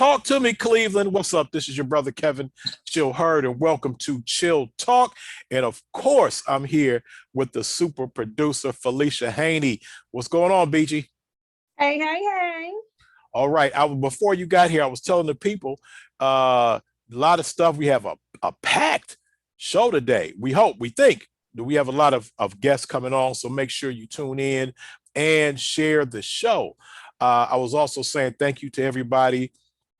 Talk to me, Cleveland. What's up? This is your brother Kevin Chill Hurd, and welcome to Chill Talk. And of course, I'm here with the super producer Felicia Haney. What's going on, BG? Hey, hey, hey. All right. Before you got here, I was telling the people a lot of stuff. We have a packed show today. We think that we have a lot of guests coming on. So make sure you tune in and share the show. I was also saying thank you to everybody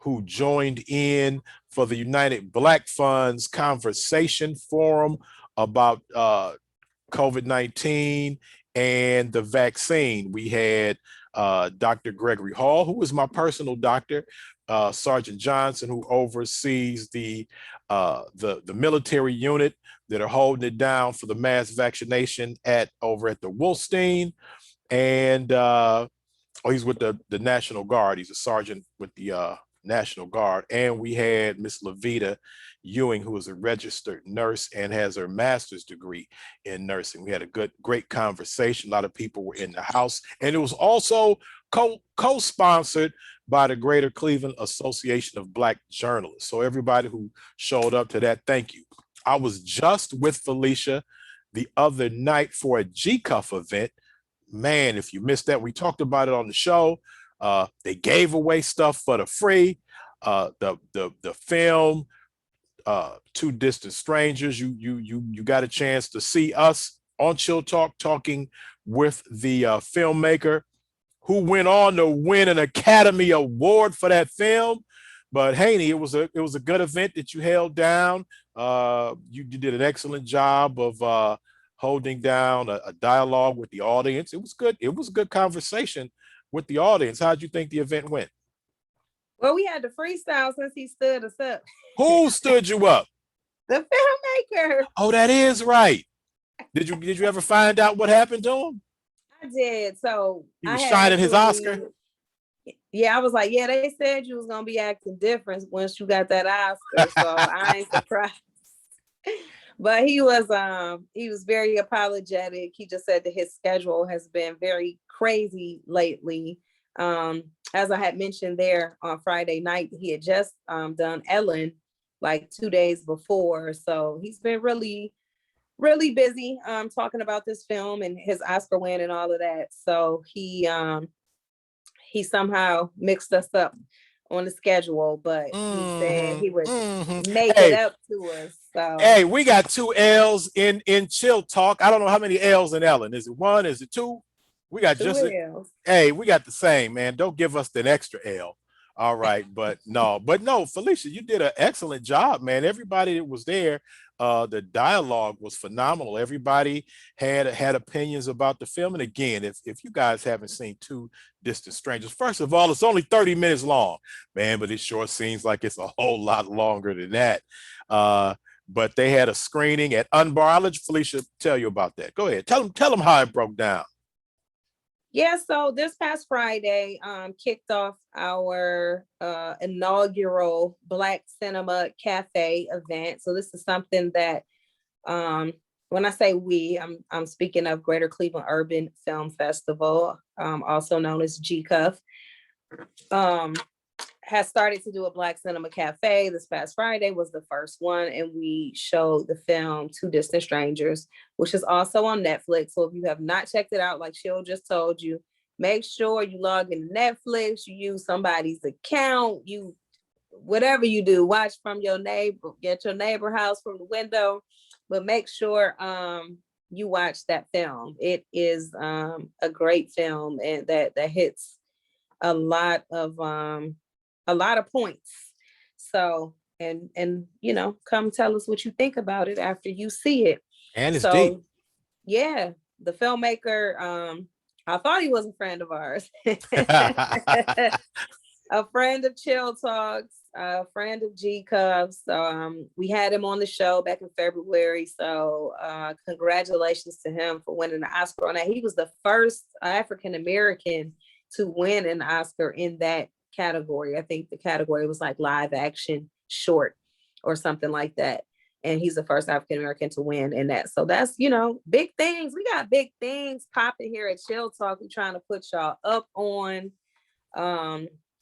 who joined in for the United Black Funds conversation forum about COVID-19 and the vaccine. We had Dr. Gregory Hall, who is my personal doctor, Sergeant Johnson, who oversees the military unit that are holding it down for the mass vaccination over at the Wolstein, and he's with the National Guard. He's a sergeant with the National Guard. And we had Miss Levita Ewing, who is a registered nurse and has her master's degree in nursing. We had a great conversation. A lot of people were in the house, and it was also co-sponsored by the Greater Cleveland Association of Black Journalists. So everybody who showed up to that, thank you. I was just with Felicia the other night for a GCUF event. Man, if you missed that, we talked about it on the show. They gave away stuff for the free. The film, Two Distant Strangers. You got a chance to see us on Chill Talk talking with the filmmaker who went on to win an Academy Award for that film. But Haney, it was a good event that you held down. You did an excellent job of holding down a dialogue with the audience. It was good. It was a good conversation with the audience. How'd you think the event went? Well, we had the freestyle since he stood us up. Who stood you up? The filmmaker. Oh, that is right. Did you ever find out what happened to him? I did. So he was shining his Oscar. Yeah, I was like, yeah, they said you was gonna be acting different once you got that Oscar. So I ain't surprised. But he was very apologetic. He just said that his schedule has been very crazy lately. As I had mentioned there on Friday night, he had just done Ellen like 2 days before. So he's been really, really busy talking about this film and his Oscar win and all of that. So he somehow mixed us up on the schedule, but he said he would make it up to us. So hey, we got 2 L's in Chill Talk. I don't know how many L's in Ellen. Is it 1? Is it 2? We got 2 just L's. Hey, we got the same, man. Don't give us that extra L. All right, but no, Felicia, you did an excellent job, man. Everybody that was there, the dialogue was phenomenal. Everybody had opinions about the film. And again, if you guys haven't seen Two Distant Strangers, first of all, it's only 30 minutes long, man, but it sure seems like it's a whole lot longer than that. But they had a screening at Unbar. I'll let Felicia tell you about that. Go ahead. Tell them how it broke down. Yeah, so this past Friday kicked off our inaugural Black Cinema Cafe event. So this is something that, when I say we, I'm speaking of Greater Cleveland Urban Film Festival, also known as GCUF, has started to do a Black Cinema Cafe. This past Friday was the first one, and we showed the film Two Distant Strangers, which is also on Netflix. So if you have not checked it out, like Chill just told you, make sure you log into Netflix, you use somebody's account, whatever you do, watch from your neighbor, get your neighbor house from the window, but make sure you watch that film. It is a great film, and that hits a lot of points. So, and come tell us what you think about it after you see it. And it's deep. Yeah, the filmmaker, I thought he was a friend of ours. A friend of Chill Talks, a friend of GCUF. So we had him on the show back in February. So congratulations to him for winning the Oscar on that. He was the first African-American to win an Oscar in that category. I think the category was like live action short or something like that. And he's the first African-American to win in that. So that's, big things. We got big things popping here at Chill Talk. We're trying to put y'all up on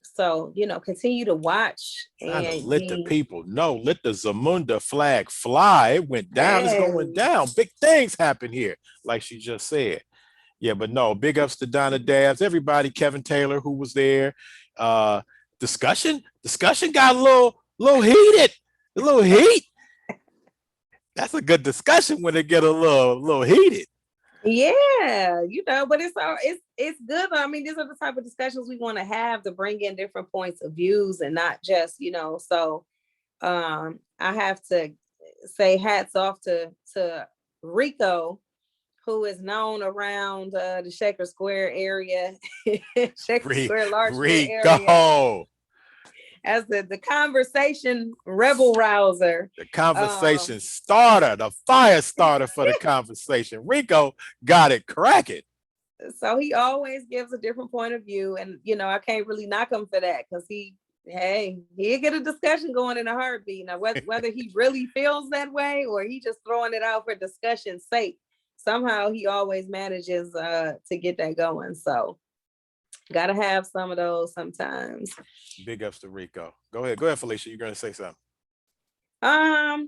So, continue to watch Trying to and let the be, people know, let the Zamunda flag fly. It went down, it's going yes, down. Big things happen here, like she just said. Yeah, but no, big ups to Donna Dabbs, everybody, Kevin Taylor, who was there. Uh discussion got a little heated, a little heat. That's a good discussion when it get a little heated. yeah, but it's good. I mean, these are the type of discussions we want to have to bring in different points of views and not just, so I have to say hats off to Rico, who is known around the Shaker Square area, Shaker Square, Large Square area, Rico. as the conversation rebel rouser. The conversation starter, the fire starter for the conversation. Rico got it cracking. So he always gives a different point of view, and I can't really knock him for that, because he'll get a discussion going in a heartbeat. Now, whether he really feels that way or he just throwing it out for discussion's sake, somehow he always manages to get that going. So gotta have some of those sometimes. Big ups to Rico. Go ahead, Felicia. You're gonna say something. No,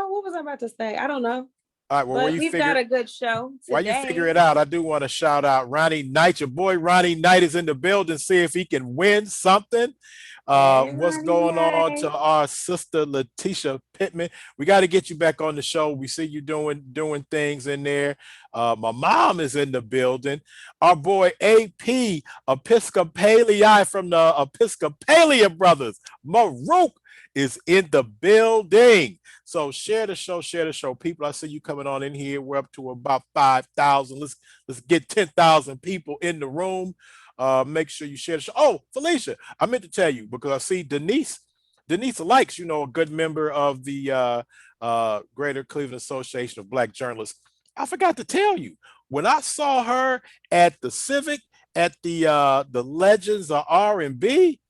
what was I about to say? I don't know. All right, well, But we've got a good show today. While you figure it out, I do want to shout out Ronnie Knight. Your boy Ronnie Knight is in the building. See if he can win something. What's going on to our sister Letitia Pittman? We got to get you back on the show. We see you doing things in there. My mom is in the building. Our boy AP Episcopalian from the Episcopalia Brothers, Maruk, is in the building. So share the show, people. I see you coming on in here. We're up to about 5,000. Let's get 10,000 people in the room. Make sure you share the show. Oh, Felicia, I meant to tell you, because I see Denise Likes, a good member of the Greater Cleveland Association of Black Journalists. I forgot to tell you, when I saw her at the Civic at the Legends of R&B,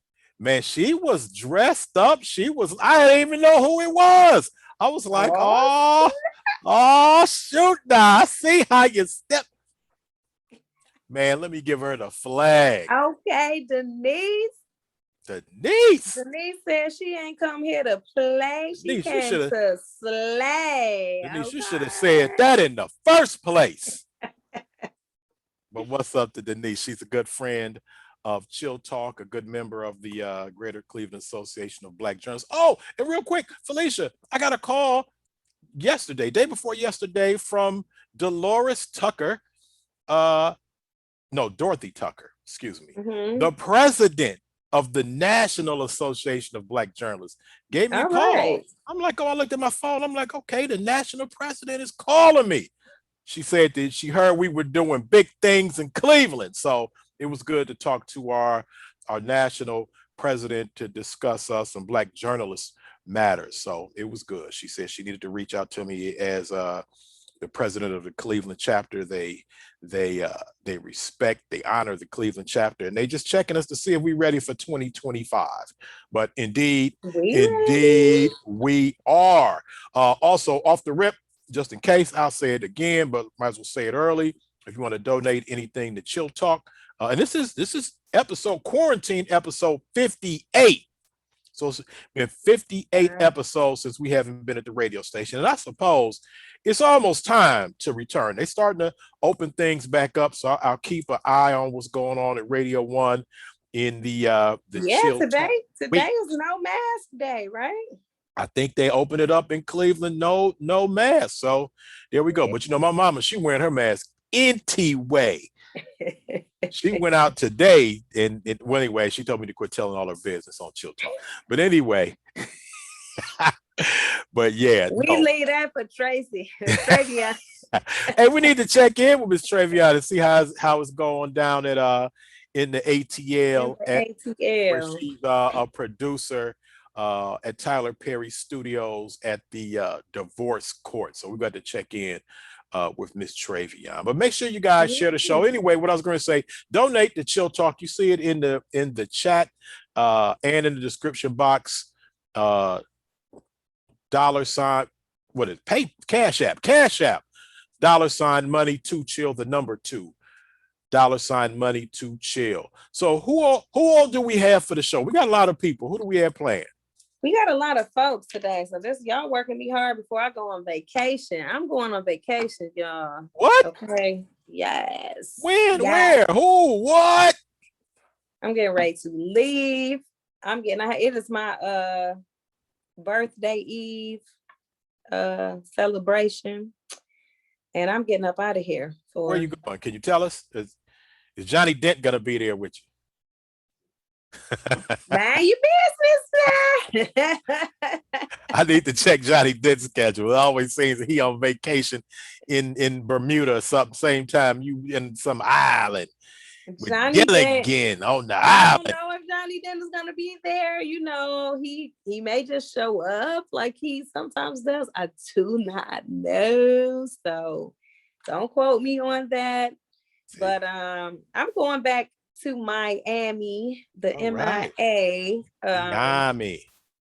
man, she was dressed up. I didn't even know who it was. I was like, oh, shoot now. I see how you step. Man, let me give her the flag. Okay, Denise. Denise said she ain't come here to play. She came to slay. Denise, okay. You should have said that in the first place. But what's up to Denise? She's a good friend of Chill Talk, a good member of the Greater Cleveland Association of Black Journalists. Oh, and real quick, Felicia, I got a call day before yesterday, from Dolores Tucker. Dorothy Tucker, excuse me. Mm-hmm. The president of the National Association of Black Journalists gave me a call. Right. I'm like, I looked at my phone. I'm like, okay, the national president is calling me. She said that she heard we were doing big things in Cleveland. So it was good to talk to our national president to discuss some Black journalists matters. So it was good. She said she needed to reach out to me as the president of the Cleveland chapter. They respect, they honor the Cleveland chapter, and they just checking us to see if we're ready for 2025. But indeed, we are. Also, off the rip, just in case, I'll say it again, but might as well say it early. If you want to donate anything to Chill Talk, and this is quarantine episode 58. So it's been 58 episodes since we haven't been at the radio station. And I suppose it's almost time to return. They're starting to open things back up. So I'll keep an eye on what's going on at Radio 1 in the Chill today is no mask day, right? I think they opened it up in Cleveland, no mask. So there we go. But my mama, she wearing her mask anyway. She went out today, and anyway, she told me to quit telling all her business on Chill Talk. But anyway, but yeah, we leave that for Tracy. Travion. Hey, we need to check in with Miss Travion to see how it's going down at in the ATL. Where she's a producer at Tyler Perry Studios at the divorce court. So we got to check in with Miss Travion. But make sure you guys share the show. Anyway, what I was going to say, donate to Chill Talk. You see it in the chat and in the description box. $, Cash App, $, money 2 chill, the number 2. $money to chill. So who all do we have for the show? We got a lot of people. Who do we have playing? We got a lot of folks today. So this y'all working me hard before I go on vacation. I'm going on vacation, y'all. What? Okay. Yes. When? Yes. Where? Who? What? I'm getting ready to leave. It is my birthday eve celebration. And I'm getting up out of here. Where are you going? Can you tell us? Is Johnny Dent gonna be there with you? Mind your business, man. I need to check Johnny Dent's schedule. It always seems that he on vacation in Bermuda or something, same time you in some island with Johnny Gilligan Dent, on the I don't island. know if Johnny Dent is gonna be there. You know, he may just show up like he sometimes does. I do not know. So don't quote me on that. But I'm going back to Miami, the MIA. Miami.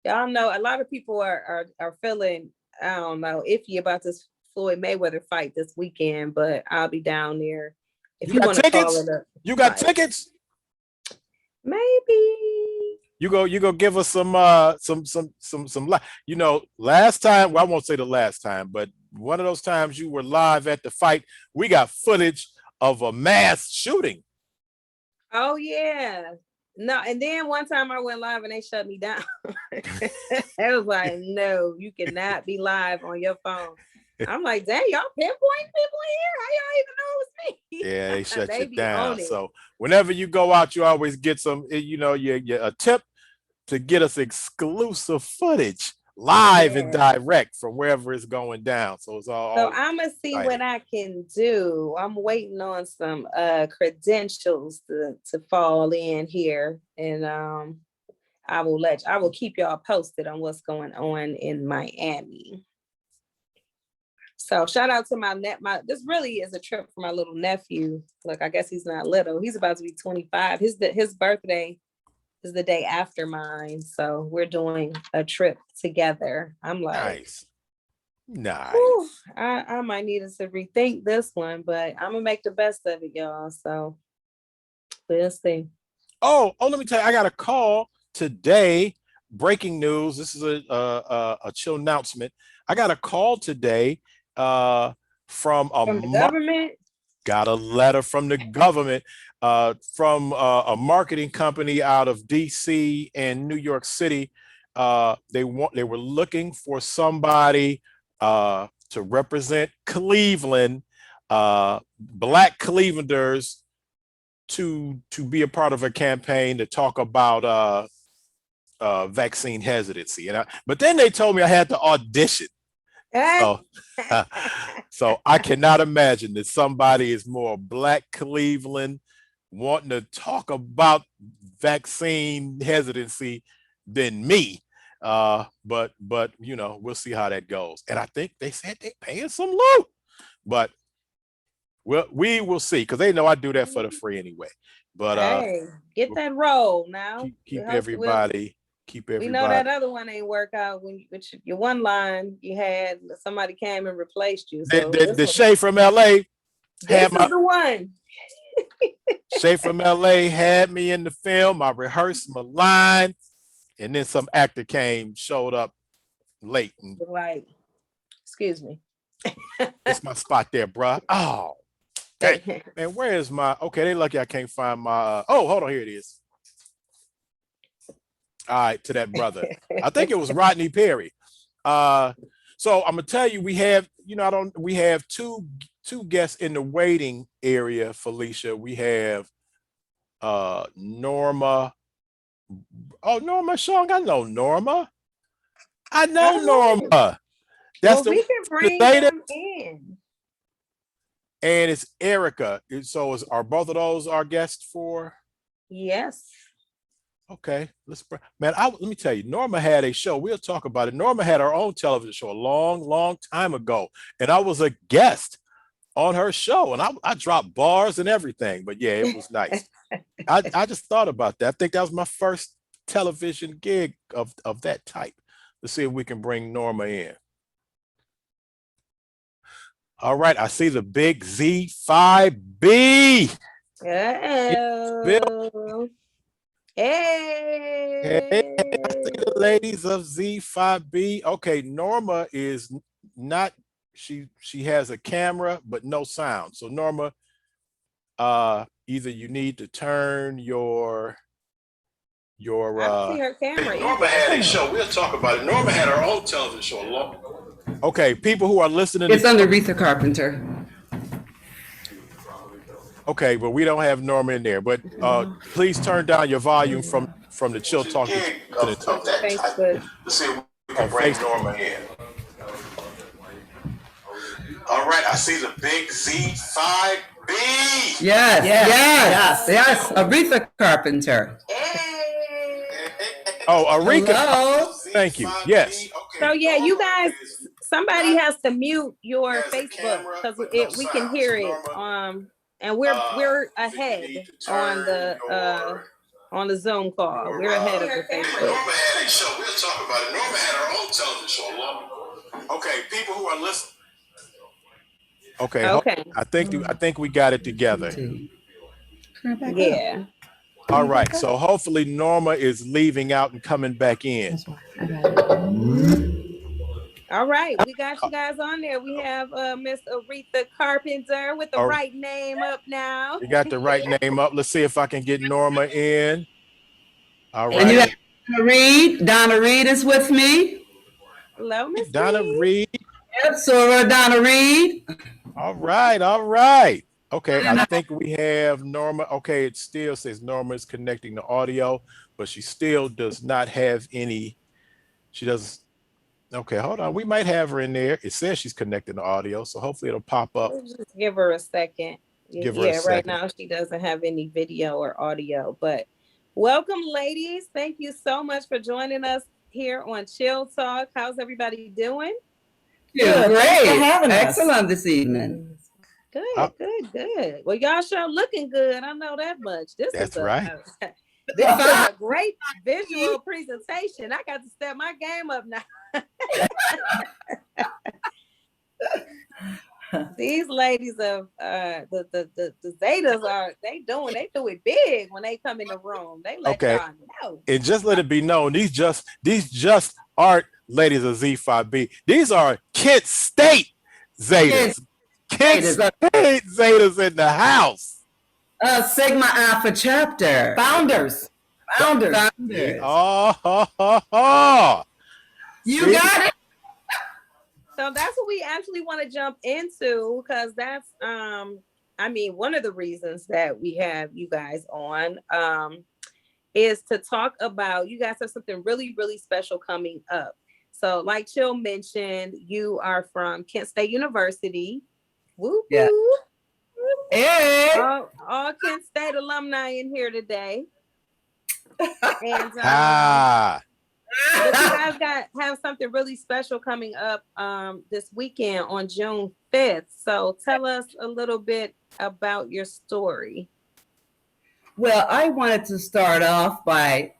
Y'all know a lot of people are feeling, I don't know, iffy about this Floyd Mayweather fight this weekend, but I'll be down there. If you want to call it a You got fight. tickets? Maybe. You go give us some you know, last time, well, I won't say the last time, but one of those times you were live at the fight, we got footage of a mass shooting. Oh yeah. No, and then one time I went live and they shut me down. It was like, no, you cannot be live on your phone. I'm like, dang, y'all pinpoint people here? How y'all even know it was me? Yeah, they shut They you be down. on it. So whenever you go out, you always get some, you know, a tip to get us exclusive footage live and direct from wherever it's going down. So it's all. So I'm gonna see what I can do. I'm waiting on some credentials to fall in here, and I will keep y'all posted on what's going on in Miami. So shout out to this really is a trip for my little nephew. Look, I guess he's not little. He's about to be 25. His birthday is the day after mine. So we're doing a trip together. I'm like, nice. I might need to rethink this one, but I'm gonna make the best of it, y'all. So we'll see. Oh, let me tell you, I got a call today. Breaking news. This is a chill announcement. I got a call today from the government. Got a letter from the government, from a marketing company out of DC and New York City. They were looking for somebody to represent Cleveland, Black Clevelanders, to be a part of a campaign to talk about vaccine hesitancy. But then they told me I had to audition. So I cannot imagine that somebody is more Black Cleveland wanting to talk about vaccine hesitancy than me. But you know, we'll see how that goes. And I think they said they paying some loot, but we will see, because they know I do that for the free anyway. But hey, get that roll now. Keep everybody. We know that other one ain't work out when your one line you had somebody came and replaced you. So the Shay from LA this is the one. Shay from LA had me in the film. I rehearsed my line, and then some actor showed up late. And, like, excuse me. It's my spot there, bruh. Oh, okay. Man, where is my? Okay, they lucky I can't find my. Oh, hold on, here it is. All right, to that brother. I think it was Rodney Perry. So I'm gonna tell you, we have two guests in the waiting area, Felicia. We have Norma. Oh, Norma Sean. I know Norma. Norma. That's we can bring them in. And it's Erica. So are both of those our guests for? Yes. Okay, let me tell you, Norma had a show. We'll talk about it. Norma had her own television show a long time ago, and I was a guest on her show, and I dropped bars and everything. But yeah, it was nice. I just thought about that. I think that was my first television gig of that type. Let's see if we can bring Norma in. All right, I see the big Z5B. Oh. Hey, see the ladies of Z5B. Okay, Norma is not, she has a camera but no sound. So Norma, either you need to turn your I don't see her camera. Norma had a show. We'll talk about it. Norma had her own television show. Okay, people who are listening. It's under Aretha Carpenter. Okay, but we don't have Norma in there. But please turn down your volume from the Chill Talk. Facebook. Let's see if we can bring Norma in. All right, I see the big Z5B. Yes. Aretha Carpenter. Oh, Aretha. Hello. Thank you. Yes. So yeah, you guys, somebody has to mute your Facebook because we can hear it. And we're ahead on the Zoom call. We're ahead of the Facebook. Norma had a show. We'll talk about it. Norma had her own television show. Okay, people who are listening. Okay. I think we got it together. Yeah. All right. So hopefully Norma is leaving out and coming back in. All right, we got you guys on there. We have Miss Aretha Carpenter with the right name up now. You got the right name up. Let's see if I can get Norma in. All right. And you have Donna Reed. Donna Reed is with me. Hello, Miss Donna Reed. Yep, Sora Donna Reed. All right. Okay, I think we have Norma. Okay, it still says Norma is connecting the audio, but she still does not have any. She does. Okay, hold on. We might have her in there. It says she's connecting the audio, so hopefully it'll pop up. We'll just give her a second. Right now she doesn't have any video or audio, but welcome, ladies. Thank you so much for joining us here on Chill Talk. How's everybody doing? Yeah, great. Excellent this evening. Good. Well, y'all sure looking good. I know that much. This is a great visual presentation. I got to step my game up now. These ladies of the Zetas they do it big when they come in the room. They let y'all know. And just let it be known, these just aren't ladies of Z5B. These are Kent State Zetas. Kent State Zetas in the house. Sigma Alpha chapter. Founders. Oh. You got it. So that's what we actually want to jump into, because that's one of the reasons that we have you guys on is to talk about, you guys have something really, really special coming up. So like Chill mentioned, you are from Kent State University. Woo woo. Hey. All Kent State alumni in here today. And but you guys have something really special coming up this weekend on June 5th. So tell us a little bit about your story. Well, I wanted to start off by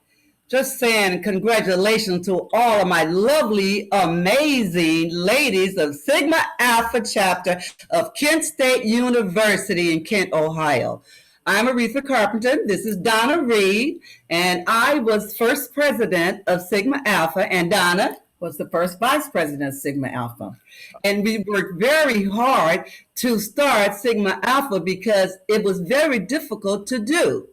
just saying congratulations to all of my lovely, amazing ladies of Sigma Alpha chapter of Kent State University in Kent, Ohio. I'm Aretha Carpenter. This is Donna Reed, and I was first president of Sigma Alpha, and Donna was the first vice president of Sigma Alpha. And we worked very hard to start Sigma Alpha because it was very difficult to do.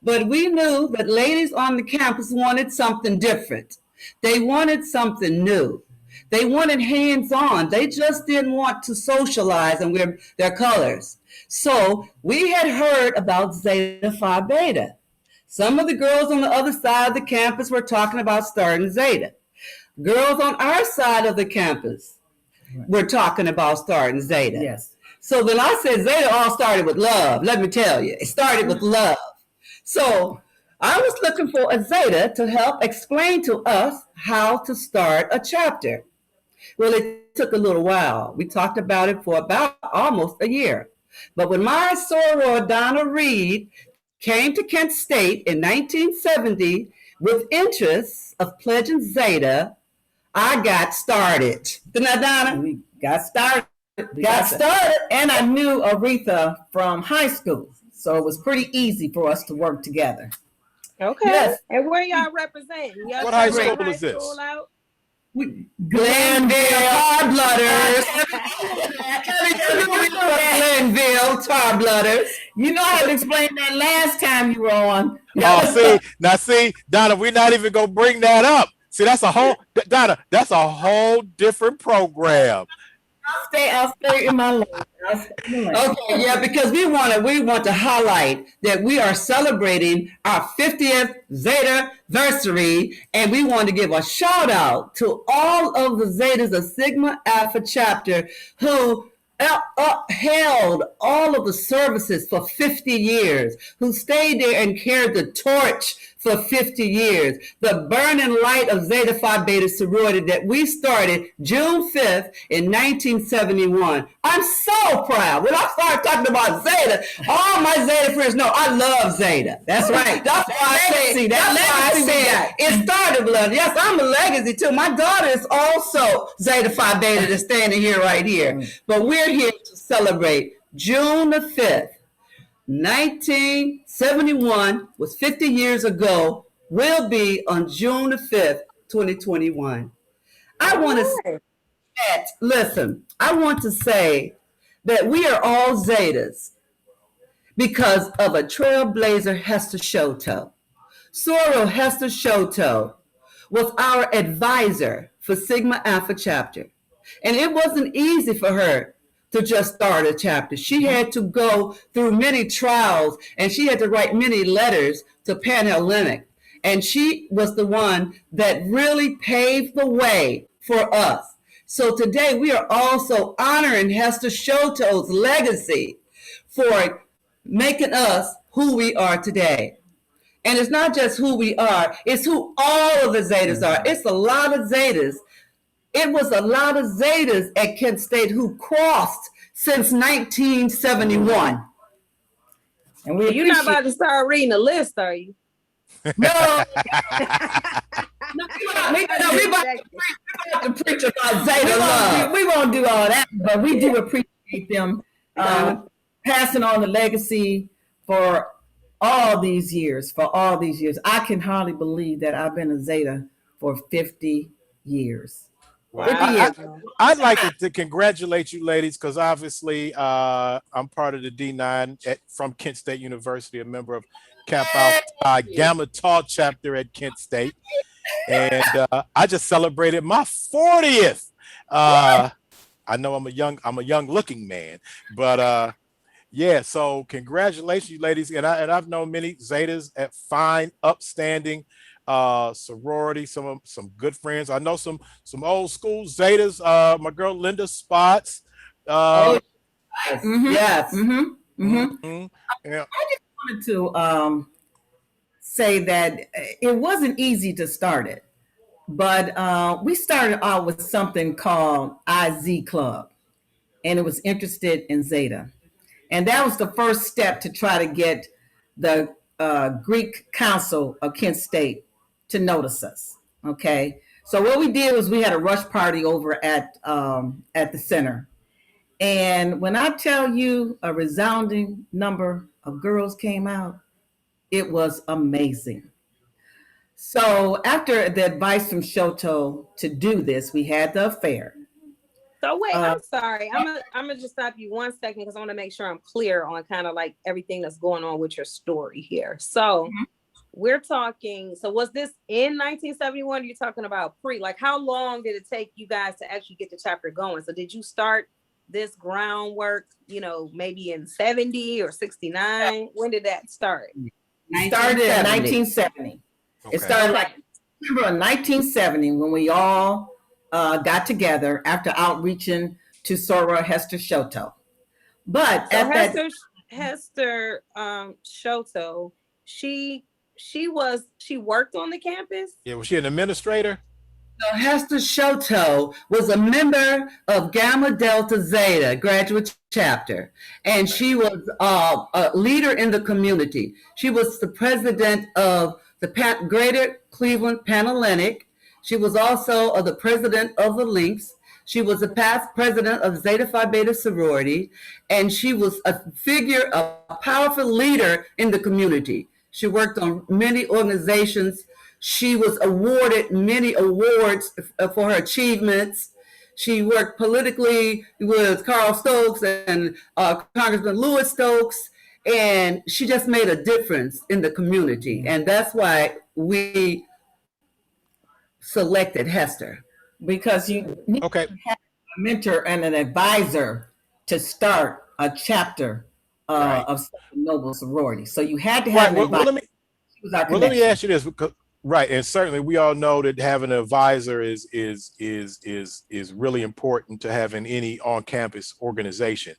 But we knew that ladies on the campus wanted something different. They wanted something new. They wanted hands-on. They just didn't want to socialize and wear their colors. So we had heard about Zeta Phi Beta. Some of the girls on the other side of the campus were talking about starting Zeta. Girls on our side of the campus were talking about starting Zeta. Yes. So then I said Zeta all started with love. Let me tell you, it started with love. So I was looking for a Zeta to help explain to us how to start a chapter. Well, it took a little while. We talked about it for about almost a year. But when my soror, Donna Reed, came to Kent State in 1970 with interests of pledging Zeta, I got started. Didn't I, Donna? We got started. And I knew Aretha from high school. So it was pretty easy for us to work together. Okay. Yes. And where y'all representing? Y'all What high celebrate school is this? school out? Glenville Tar Blooders. Glenville Tar Blooders. You know I had to explain that last time you were on. Oh, see, Donna, we're not even gonna bring that up. See, that's a whole different program. I'll stay in my lane. Okay, yeah, because we want to highlight that we are celebrating our 50th Zeta versary, and we want to give a shout out to all of the Zetas of Sigma Alpha chapter who upheld all of the services for 50 years, who stayed there and carried the torch for 50 years. The burning light of Zeta Phi Beta sorority that we started June 5th in 1971. I'm so proud. When I started talking about Zeta, all my Zeta friends know I love Zeta. That's right. That's why I said it started blood. Yes, I'm a legacy too. My daughter is also Zeta Phi Beta that's standing here right here. But we're here to celebrate June the 5th. 1971 was 50 years ago, will be on June the 5th, 2021. I want to say that we are all Zetas because of a trailblazer, Hester Shoto. Soror Hester Shoto was our advisor for Sigma Alpha chapter. And it wasn't easy for her to just start a chapter. She had to go through many trials, and she had to write many letters to Panhellenic. And she was the one that really paved the way for us. So today we are also honoring Hester Shoto's legacy for making us who we are today. And it's not just who we are, it's who all of the Zetas are. It's a lot of Zetas. It was a lot of Zetas at Kent State who crossed since 1971. And you're not about to start reading the list, are you? No. We about to preach about Zeta love. We won't do all that, but we do appreciate them passing on the legacy for all these years. I can hardly believe that I've been a Zeta for 50 years. Well, I'd like to congratulate you ladies because obviously I'm part of the D9 from Kent State University, a member of Kappa Alpha Gamma Tau chapter at Kent State. And I just celebrated my 40th. I know I'm a young looking man, but yeah, so congratulations, you ladies. And I've known many Zetas at fine, upstanding sorority, some good friends. I know some old school Zetas. My girl Linda Spots. Yes. Yeah. I just wanted to say that it wasn't easy to start it, but we started out with something called IZ Club, and it was interested in Zeta. And that was the first step to try to get the Greek Council of Kent State to notice us. Okay, so what we did was we had a rush party over at the center, and when I tell you a resounding number of girls came out, it was amazing. So after the advice from Shoto to do this, we had the affair. So wait, I'm sorry. I'm gonna just stop you 1 second because I want to make sure I'm clear on kind of like everything that's going on with your story here. So we're talking. So was this in 1971? You're talking about like how long did it take you guys to actually get the chapter going? So did you start this groundwork, maybe in 70 or 69? When did that start? It started in 1970. Okay. It started like December of 1970 when we all got together after outreaching to Soror Hester Shoto. But so Hester Shoto, she worked on the campus? Yeah, was she an administrator? So Hester Shoto was a member of Gamma Delta Zeta graduate chapter, and she was a leader in the community. She was the president of the Greater Cleveland Panhellenic. She was also the president of the Links. She was a past president of Zeta Phi Beta sorority, and she was a figure, a powerful leader in the community. She worked on many organizations. She was awarded many awards for her achievements. She worked politically with Carl Stokes and Congressman Louis Stokes, and she just made a difference in the community. And that's why we selected Hester. Because you need Okay. to have a mentor and an advisor to start a chapter Right. of Noble sorority. So you had to Right. have an Well, advisor. let me ask you this, because right, and certainly we all know that having an advisor is really important to having any on-campus organization.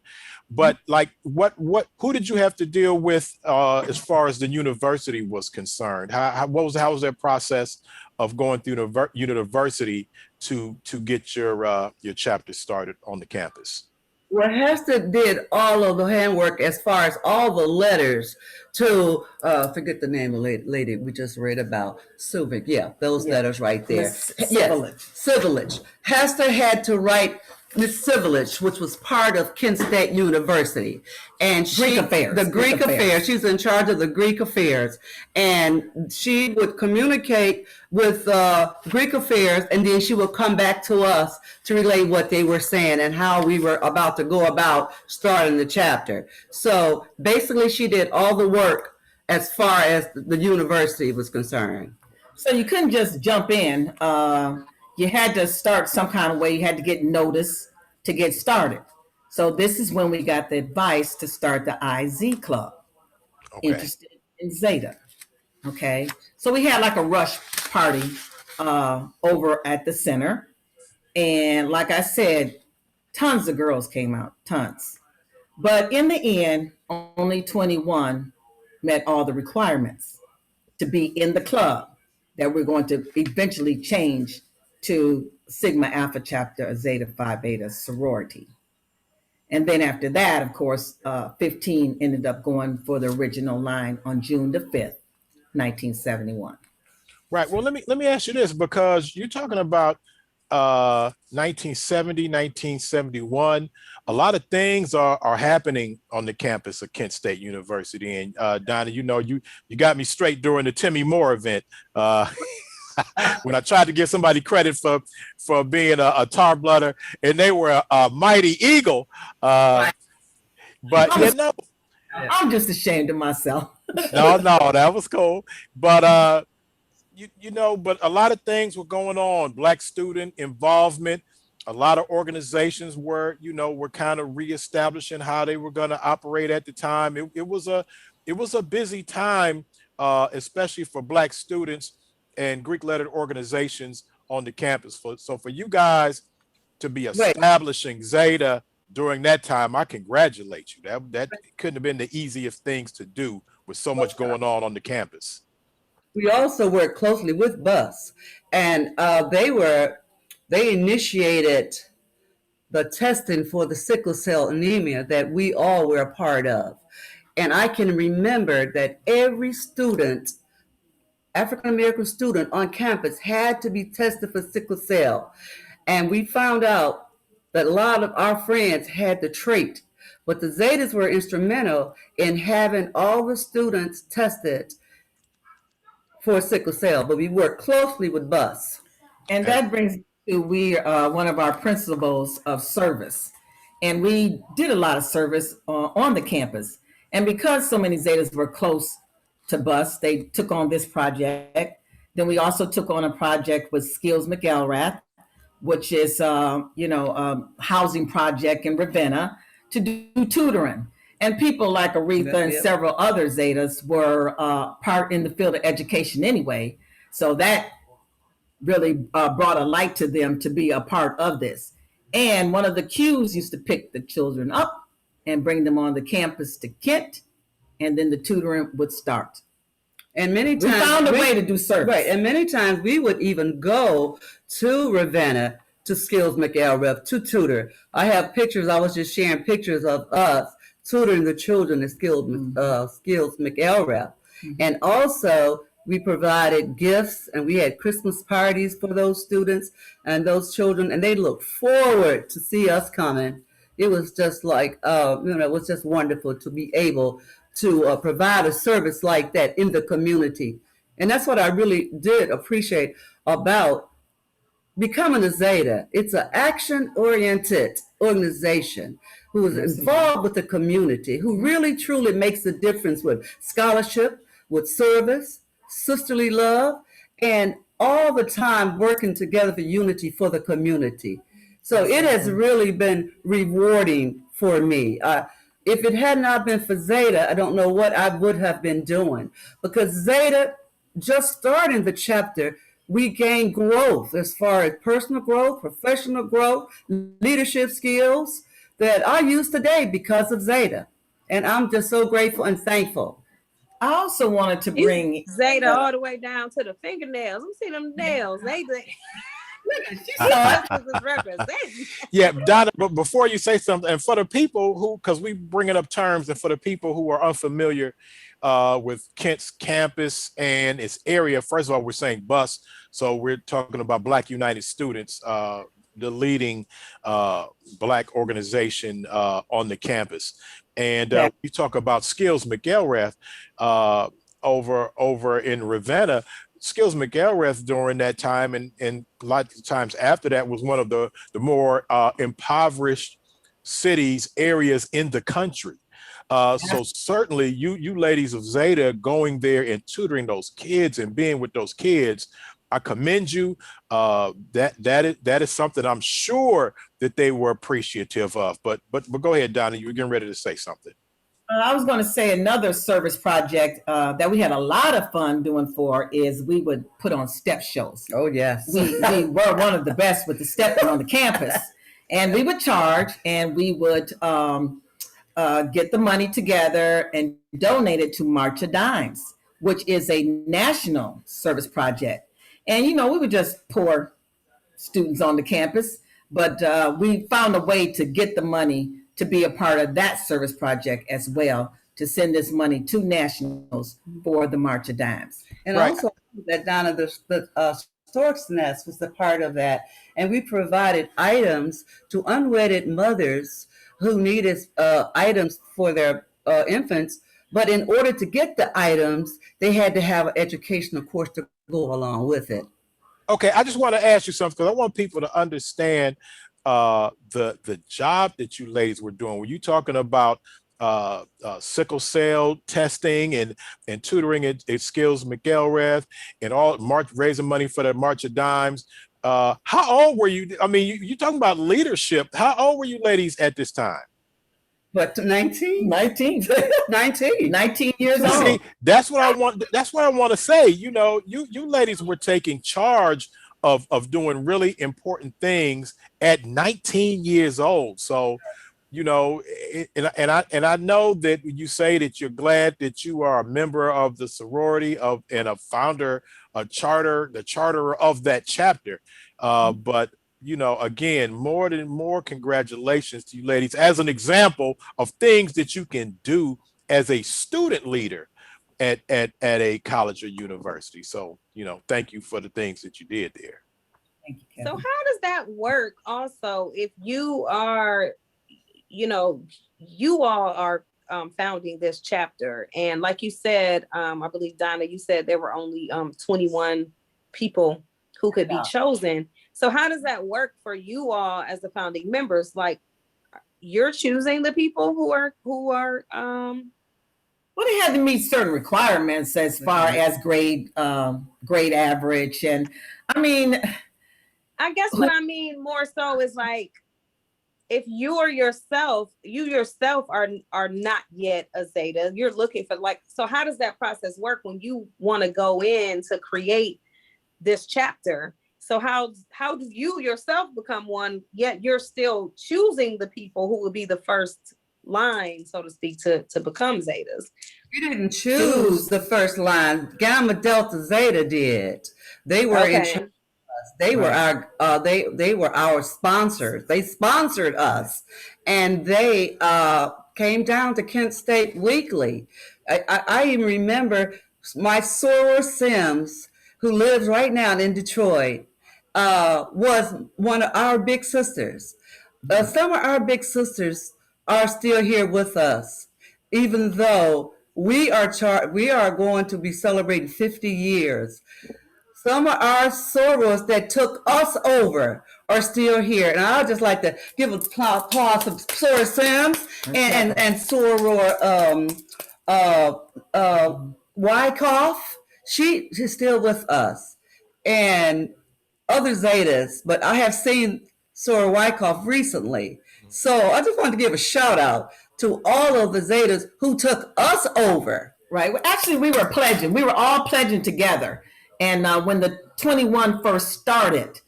But like, who did you have to deal with as far as the university was concerned? How was that process of going through the university to get your chapter started on the campus? Well, Hester did all of the handwork as far as all the letters to, forget the name of the lady we just read about, Suvic. Yeah, those letters right there. Miss Civilich. Civilich. Hester had to write Miss Civilich, which was part of Kent State University. And Greek affairs. The Greek affairs. She was in charge of the Greek affairs. And she would communicate with Greek affairs, and then she would come back to us to relay what they were saying and how we were about to go about starting the chapter. So basically, she did all the work as far as the university was concerned. So you couldn't just jump in. You had to start some kind of way. You had to get notice to get started. So this is when we got the advice to start the IZ Club. Okay. Interested in Zeta. Okay. So we had like a rush party over at the center. And like I said, tons of girls came out, tons. But in the end, only 21 met all the requirements to be in the club that we're going to eventually change to Sigma Alpha chapter of Zeta Phi Beta sorority. And then after that, of course, 15 ended up going for the original line on June the 5th, 1971. Right. Well, let me ask you this, because you're talking about 1970, 1971. A lot of things are happening on the campus of Kent State University. And Donna, you know, you got me straight during the Timmy Moore event. When I tried to give somebody credit for being a tar blooder, and they were a mighty eagle. But you know, I'm just ashamed of myself. no, that was cool. But you know, but a lot of things were going on. Black student involvement. A lot of organizations were kind of reestablishing how they were going to operate at the time. It was a busy time, especially for Black students and Greek lettered organizations on the campus. So for you guys to be establishing Zeta during that time, I congratulate you. That couldn't have been the easiest things to do with so much going on the campus. We also worked closely with BUS, and they initiated the testing for the sickle cell anemia that we all were a part of. And I can remember that every student, African-American student on campus, had to be tested for sickle cell. And we found out that a lot of our friends had the trait, but the Zetas were instrumental in having all the students tested for sickle cell, but we work closely with BUS. And that brings to one of our principles of service. And we did a lot of service on the campus. And because so many Zetas were close to BUS, they took on this project. Then we also took on a project with Skills McElrath, which is housing project in Ravenna to do tutoring. And people like Aretha and several other Zetas were part in the field of education anyway. So that really brought a light to them to be a part of this. And one of the Qs used to pick the children up and bring them on the campus to Kent, and then the tutoring would start. And many times we found a way to do service. Right. And many times we would even go to Ravenna to Skills McElrath to tutor. I have pictures. I was just sharing pictures of us tutoring the children at Skills McElrath. Mm-hmm. And also We provided gifts and we had Christmas parties for those students and those children, and they looked forward to see us coming. It was just like, it was just wonderful to be able to provide a service like that in the community. And that's what I really did appreciate about becoming a Zeta. It's an action-oriented organization who is involved with the community, who really truly makes a difference with scholarship, with service, sisterly love, and all the time working together for unity for the community. So it has really been rewarding for me. If it had not been for Zeta, I don't know what I would have been doing, because Zeta, just starting the chapter, we gain growth as far as personal growth, professional growth, leadership skills that I use today because of Zeta. And I'm just so grateful and thankful. I also wanted to You bring Zeta all the way down to the fingernails. Let me see them nails. Yeah, Donna, but before you say something, and for the people who, because we bringing up terms, and for the people who are unfamiliar with Kent's campus and its area, first of all, we're saying bus, so we're talking about Black United Students, the leading Black organization on the campus. And you talk about Skills McElrath over in Ravenna. Skills McElrath during that time and a lot of times after that was one of the more impoverished cities, areas in the country. So certainly you ladies of Zeta going there and tutoring those kids and being with those kids, I commend you. That is something I'm sure that they were appreciative of. But go ahead, Donna, you were getting ready to say something. I was going to say another service project that we had a lot of fun doing for is we would put on step shows. Oh, yes. We were one of the best with the stepping on the campus. And we would charge and we would get the money together and donate it to March of Dimes, which is a national service project. And, we were just poor students on the campus, but we found a way to get the money to be a part of that service project as well, to send this money to nationals for the March of Dimes. And also that Donna, the Stork's Nest was a part of that. And we provided items to unwedded mothers who needed items for their infants. But in order to get the items, they had to have an educational course to go along with it. Okay, I just want to ask you something because I want people to understand the job that you ladies were doing. Were you talking about sickle cell testing and tutoring at Skills McElrath and all raising money for the March of Dimes? How old were you? I mean, you talking about leadership. How old were you ladies at this time? But 19 years old. See, that's what I want. That's what I want to say. You ladies were taking charge of doing really important things at 19 years old. So, and I know that you say that you're glad that you are a member of the sorority and a founder, the charter of that chapter. But again, more congratulations to you ladies as an example of things that you can do as a student leader at a college or university. So, thank you for the things that you did there. Thank you, Kevin. So how does that work also if you are, you all are founding this chapter? And like you said, I believe, Donna, you said there were only 21 people who could be chosen. So how does that work for you all as the founding members? Like, you're choosing the people who are well, they had to meet certain requirements as far as grade average. And I mean, I guess what I mean more so is like, if you yourself are not yet a Zeta, you're looking for so how does that process work when you want to go in to create this chapter? So how do you yourself become one, yet you're still choosing the people who will be the first line, so to speak, to become Zetas? We didn't choose the first line. Gamma Delta Zeta did. They were in charge. They were our sponsors. They sponsored us, and they came down to Kent State weekly. I even remember my soror Sims, who lives right now in Detroit, was one of our big sisters. Some of our big sisters are still here with us, even though we are going to be celebrating 50 years. Some of our sorors that took us over are still here. And I'd just like to give applause to Soror Sims and Soror Wyckoff. She's still with us. And other Zetas, but I have seen Soror Wyckoff recently. So I just wanted to give a shout out to all of the Zetas who took us over. Right. Well, actually, we were pledging. We were all pledging together. And when the 21 first started,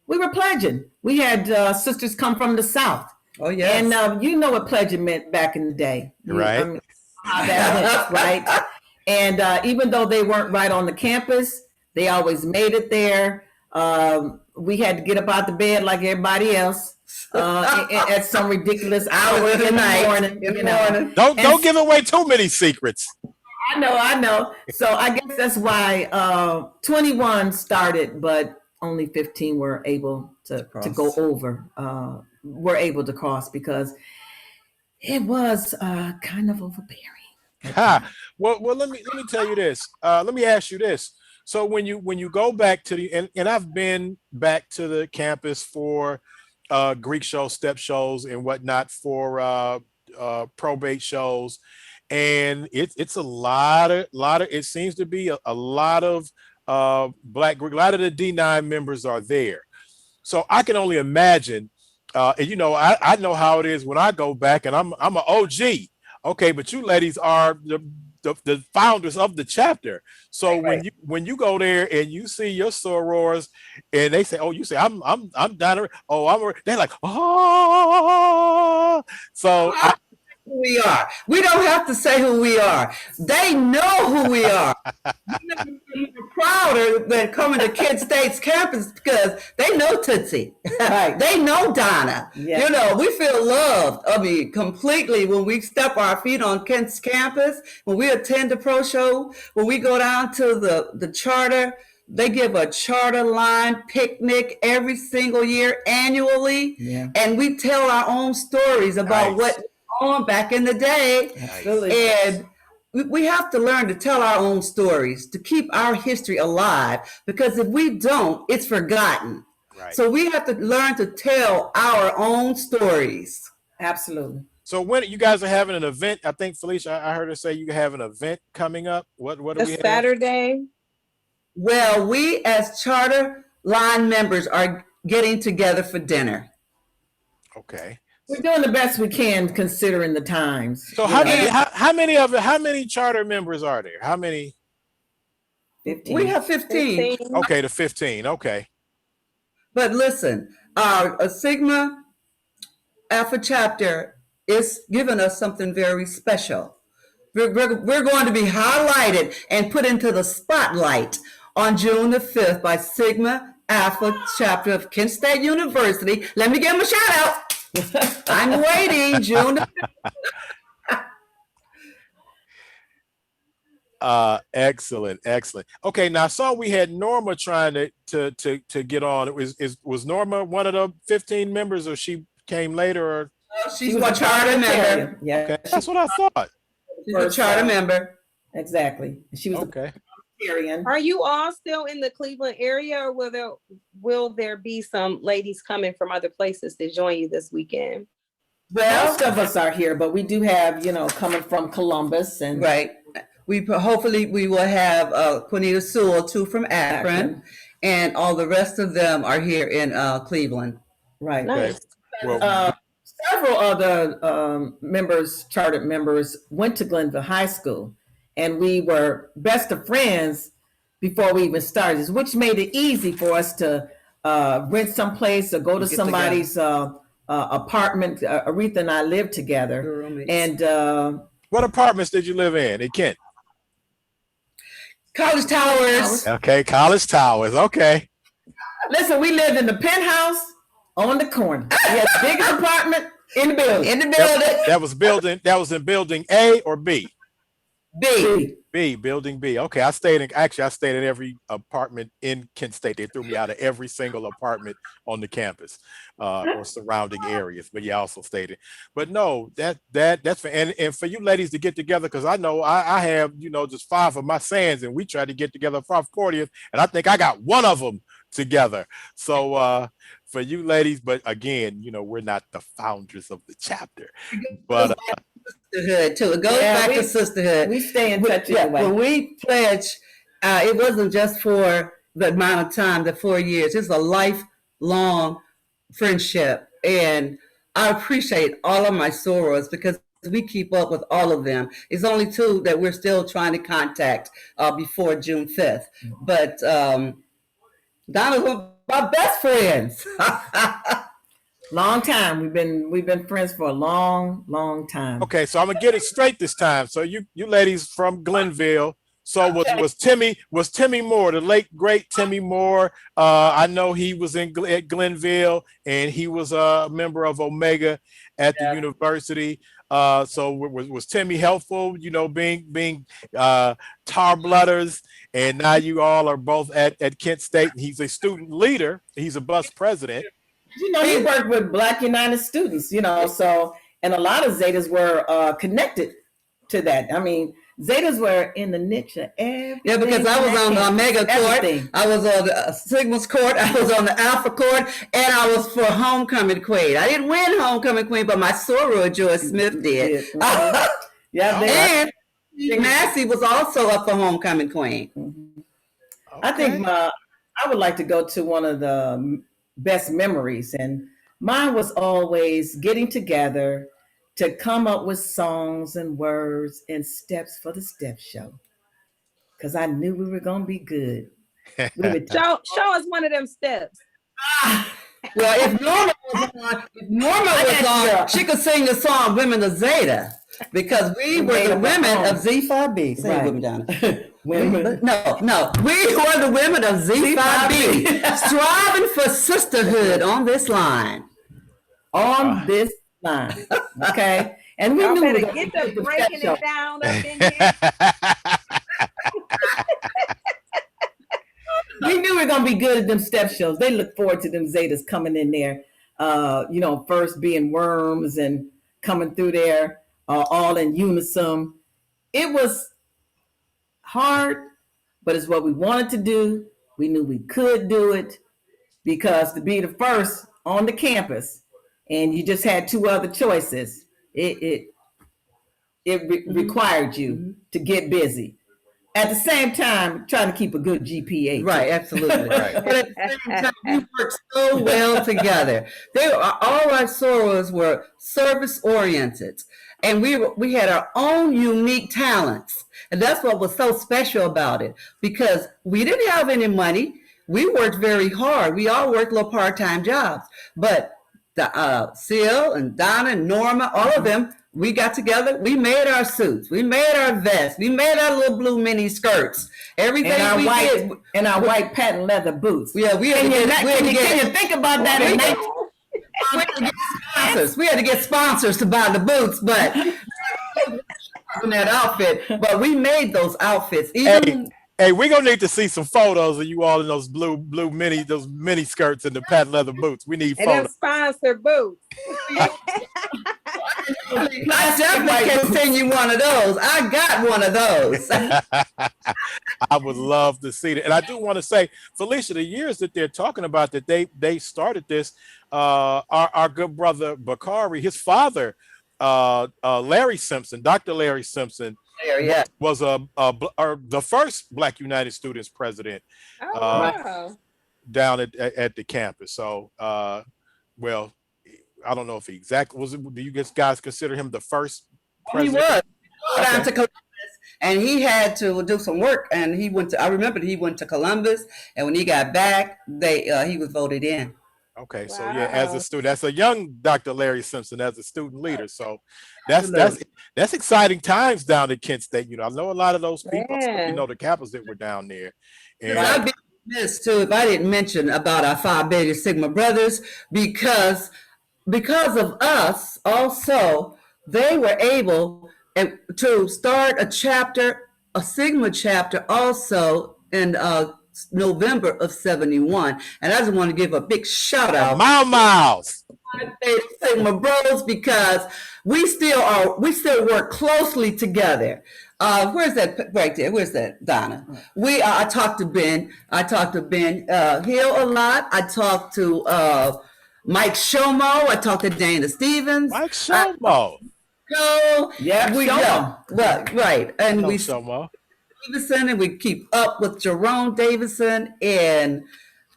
we were pledging. We had sisters come from the South. Oh, yes. And you know what pledging meant back in the day. Right. How that went, right? And even though they weren't right on the campus, they always made it there. We had to get up out the bed like everybody else at some ridiculous hour in the morning. Don't give away too many secrets. I know. So I guess that's why 21 started, but only 15 were able to go over. Were able to cross because it was kind of overbearing. Well, let me tell you this. Let me ask you this. So when you go back to the and I've been back to the campus for Greek shows, step shows, and whatnot, for probate shows. And it's a lot of it seems to be a lot of Black Greek, a lot of the D9 members are there. So I can only imagine, and I know how it is when I go back, and I'm an OG. Okay, but you ladies are the founders of the chapter. So right. when you go there and you see your sorors and they say, oh, you say I'm down. Oh, they're like, oh, so. Who we are. We don't have to say who we are. They know who we are. We're prouder than coming to Kent State's campus because they know Tootsie. Right. They know Donna. Yeah. We feel loved. Completely when we step our feet on Kent's campus, when we attend the pro show, when we go down to the charter. They give a charter line picnic every single year annually. Yeah. And we tell our own stories about what on back in the day. Absolutely. And we have to learn to tell our own stories to keep our history alive, because if we don't, it's forgotten. Right. So we have to learn to tell our own stories. Absolutely. So when you guys are having an event, I think Felicia, I heard her say you have an event coming up. What do we have? Saturday. Well, we as charter line members are getting together for dinner. Okay. We're doing the best we can considering the times. So how many charter members are there? How many? 15. We have 15. Okay, the 15. Okay. But listen, our Sigma Alpha chapter is giving us something very special. We're going to be highlighted and put into the spotlight on June the 5th by Sigma Alpha chapter of Kent State University. Let me give them a shout out. I'm waiting, June. Excellent. Okay, now I saw we had Norma trying to get on. Was Norma one of the 15 members, or she came later? Or she's a charter member. Yeah, okay. That's what I thought. She's a charter member. Exactly. She was okay. Are you all still in the Cleveland area, or will there be some ladies coming from other places to join you this weekend? Well, most of us are here, but we do have, coming from Columbus and right. Hopefully we will have Quinita Sewell too from Akron, and all the rest of them are here in Cleveland. Right. Nice. Well, several other chartered members went to Glenville High School. And we were best of friends before we even started, which made it easy for us to rent someplace or go to somebody's apartment. Aretha and I lived together. And what apartments did you live in Kent? College Towers. Okay, College Towers. Okay. Listen, we lived in the penthouse on the corner. We had the biggest apartment in the building. In the building. That was in building A or B? B. Building B. Okay, I stayed in every apartment in Kent State. They threw me out of every single apartment on the campus or surrounding areas. But yeah, I also stayed in. But no, that's for and for you ladies to get together, because I know I have, just 5 of my sands, and we tried to get together for our 40th, and I think I got one of them together. So for you ladies, but again, we're not the founders of the chapter. But sisterhood too. It goes back to sisterhood. We stay in touch. When we pledge, it wasn't just for the amount of time, the 4 years. It's a lifelong friendship, and I appreciate all of my sorors because we keep up with all of them. It's only 2 that we're still trying to contact before June 5th. But Donna's one of my best friends. Long time. We've been friends for a long time. Okay, so I'm gonna get it straight this time. So you ladies from Glenville. So was Timmy Moore, the late great Timmy Moore? I know he was at Glenville, and he was a member of Omega at the university. So was Timmy helpful? Being tar blooders, and now you all are both at Kent State, and he's a student leader. He's a bus president. He worked with Black United students, so, and a lot of Zetas were connected to that. I mean, Zetas were in the niche of everything. Yeah, because I was on the Omega court, I was on the Sigma's court, I was on the Alpha court, and I was for Homecoming Queen. I didn't win Homecoming Queen, but my soror, Joyce Smith, did. And Massey was also up for Homecoming Queen. Okay. I think I would like to go to one of the best memories, and mine was always getting together to come up with songs and words and steps for the step show, because I knew we were gonna be good. Show us one of them steps. Well, if Norma was on, she could sing the song "Women of Zeta," because we were the women of Z5B. Say it with me, Donna. No, we were the women of Z5B, striving for sisterhood on this line. Okay, and we knew better get to breaking it down up in here. We knew we were gonna be good at them step shows. They look forward to them Zetas coming in there, first being worms and coming through there all in unison. It was hard, but it's what we wanted to do. We knew we could do it, because to be the first on the campus and you just had 2 other choices, it required you to get busy. At the same time, trying to keep a good GPA. Right, absolutely. Right. But at the same time, we worked so well together. All our sorors were service oriented, and we had our own unique talents. And that's what was so special about it, because we didn't have any money. We worked very hard. We all worked little part-time jobs. But Sil and Donna and Norma, all of them, we got together. We made our suits. We made our vests. We made our little blue mini skirts. Everything and we did. And our white patent leather boots. Yeah, can you think about that? We had to get sponsors to buy the boots, but in that outfit. But we made those outfits. Hey, we're gonna need to see some photos of you all in those blue mini skirts and the patent leather boots. We need photos. And them sponsor boots. I definitely can send you one of those. I got one of those. I would love to see that. And I do want to say, Felicia, the years that they're talking about that they started this, our good brother Bakari, his father, Larry Simpson, Dr. Larry Simpson, was the first Black United Students president down at the campus. So, well, I don't know if he exactly was it. Do you guys consider him the first president? He was. Down to Columbus, and he had to do some work. And he went to. I remember he went to Columbus, and when he got back, he was voted in. Okay, so yeah, as a student, that's a young Dr. Larry Simpson as a student leader. So that's exciting times down at Kent State. I know a lot of those people, the Kappas that were down there. And I'd be remiss too if I didn't mention about our Phi Beta Sigma brothers, because of us also, they were able to start a chapter a Sigma chapter also in November of 71. And I just want to give a big shout out Miles. Sigma Bros, because we still work closely together. Where's that right there? Where's that, Donna? I talked to Ben. Hill a lot. I talked to Mike Shomo. I talked to Dana Stevens. Mike Shomo. Right. And we Shomo. Davidson, and we keep up with Jerome Davidson and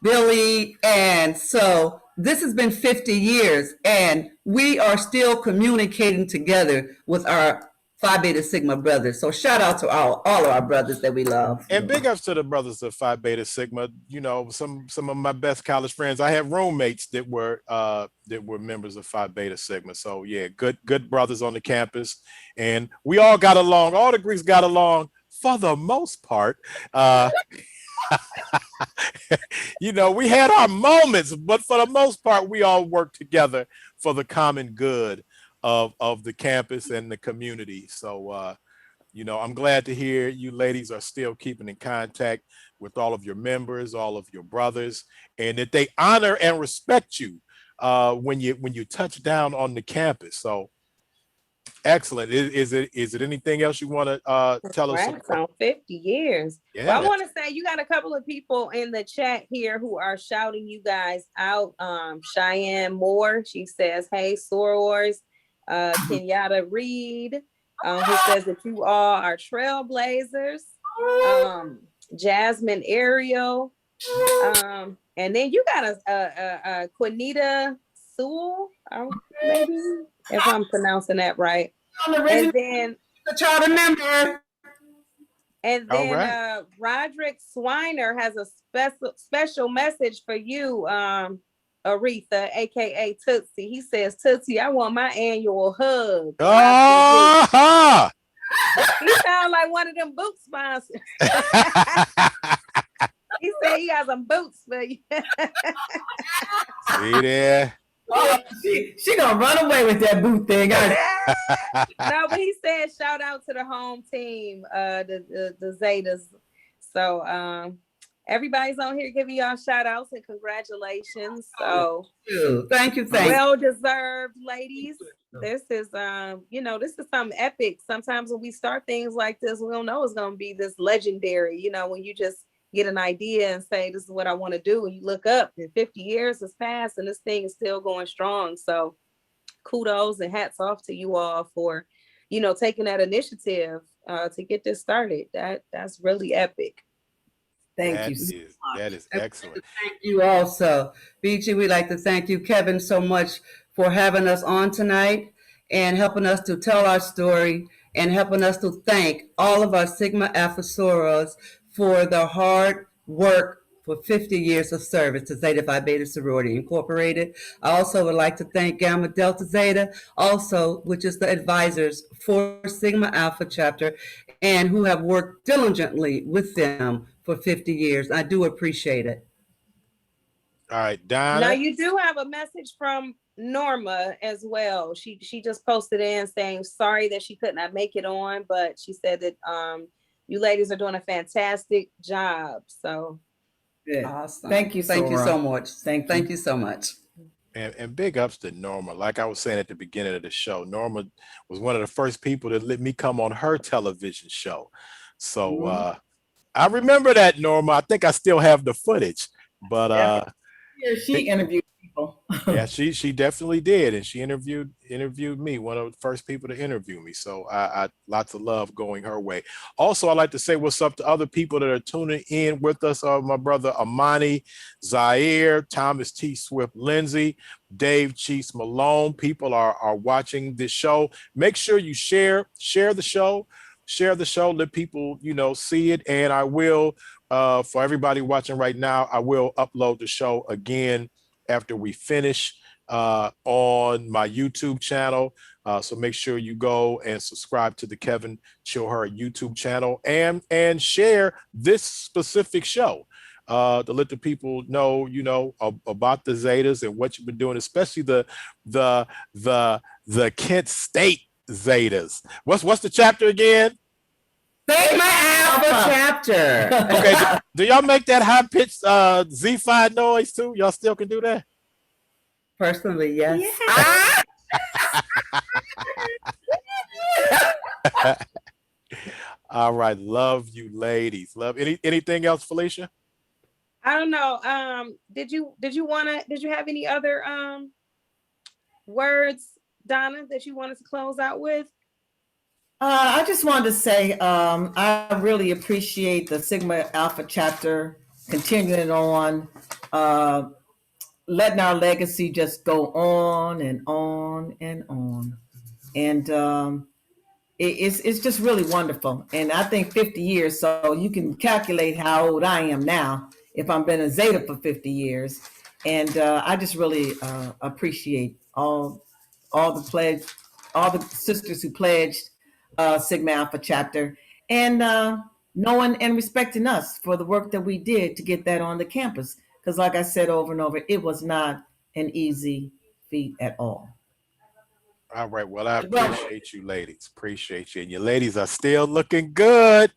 Billy. And so this has been 50 years, and we are still communicating together with our Phi Beta Sigma brothers. So shout out to all of our brothers that we love. And big ups to the brothers of Phi Beta Sigma. You know, some of my best college friends. I have roommates that were members of Phi Beta Sigma. So yeah, good brothers on the campus, and we all got along. All the Greeks got along for the most part. You know, we had our moments, but for the most part, we all worked together for the common good of the campus and the community. So, you know, I'm glad to hear you ladies are still keeping in contact with all of your members, all of your brothers, and that they honor and respect you when you touch down on the campus. So, excellent. Is it anything else you want to tell us? On 50 years. Yeah. Well, I want to say you got a couple of people in the chat here who are shouting you guys out. Cheyenne Moore, she says, "Hey, sorors." Kenyatta Reed, who says that you all are trailblazers. Jasmine Ariel, and then you got a Quinita Sewell, maybe, if I'm pronouncing that right. And then right. Roderick Swiner has a special message for you, Aretha, aka Tootsie. He says, "Tootsie, I want my annual hug." He sounds like one of them boot sponsors. He said he got some boots for you. See there. Oh, she gonna run away with that boot thing. No, but he said shout out to the home team, the Zetas. So everybody's on here giving y'all shout outs and congratulations. So thank you. Well deserved, ladies. This is this is something epic. Sometimes when we start things like this, we don't know it's gonna be this legendary, when you just get an idea and say, this is what I want to do. And you look up and 50 years has passed and this thing is still going strong. So kudos and hats off to you all for, taking that initiative to get this started. That's really epic. Thank you. That is excellent. Thank you also. BG, we'd like to thank you, Kevin, so much for having us on tonight and helping us to tell our story and helping us to thank all of our Sigma Alpha Sorors for the hard work for 50 years of service to Zeta Phi Beta Sorority Incorporated. I also would like to thank Gamma Delta Zeta, also, which is the advisors for Sigma Alpha chapter, and who have worked diligently with them for 50 years. I do appreciate it. All right, Donna. Now you do have a message from Norma as well. She just posted in saying sorry that she could not make it on, but she said that you ladies are doing a fantastic job. So good. Awesome. Thank you so much. Thank you so much. And big ups to Norma. Like I was saying at the beginning of the show, Norma was one of the first people that let me come on her television show. So I remember that, Norma. I think I still have the footage, but she interviewed people. Yeah, she definitely did, and she interviewed me, one of the first people to interview me. So I lots of love going her way. Also, I'd like to say what's up to other people that are tuning in with us. My brother Amani, Zaire, Thomas T. Swift, Lindsay, Dave Cheese Malone. People are watching this show. Make sure you share the show. Share the show, let people, see it. And I will, for everybody watching right now, I will upload the show again after we finish on my YouTube channel. So make sure you go and subscribe to the Kevin Chillher YouTube channel and share this specific show to let the people know, about the Zetas and what you've been doing, especially the Kent State Zetas. What's the chapter again? Sigma Alpha chapter. Okay, do y'all make that high pitched Z5 noise too? Y'all still can do that? Personally, yes. All right, love you ladies. Love anything else, Felicia? I don't know. Did you have any other words, Donna, that you wanted to close out with? I just wanted to say I really appreciate the Sigma Alpha chapter continuing on, letting our legacy just go on and on and on. And it's just really wonderful. And I think 50 years, so you can calculate how old I am now if I've been a Zeta for 50 years. And I just really appreciate all the sisters who pledged Sigma Alpha chapter, and knowing and respecting us for the work that we did to get that on the campus. Because like I said over and over, it was not an easy feat at all. All right, well, I appreciate you ladies. Appreciate you. And your ladies are still looking good.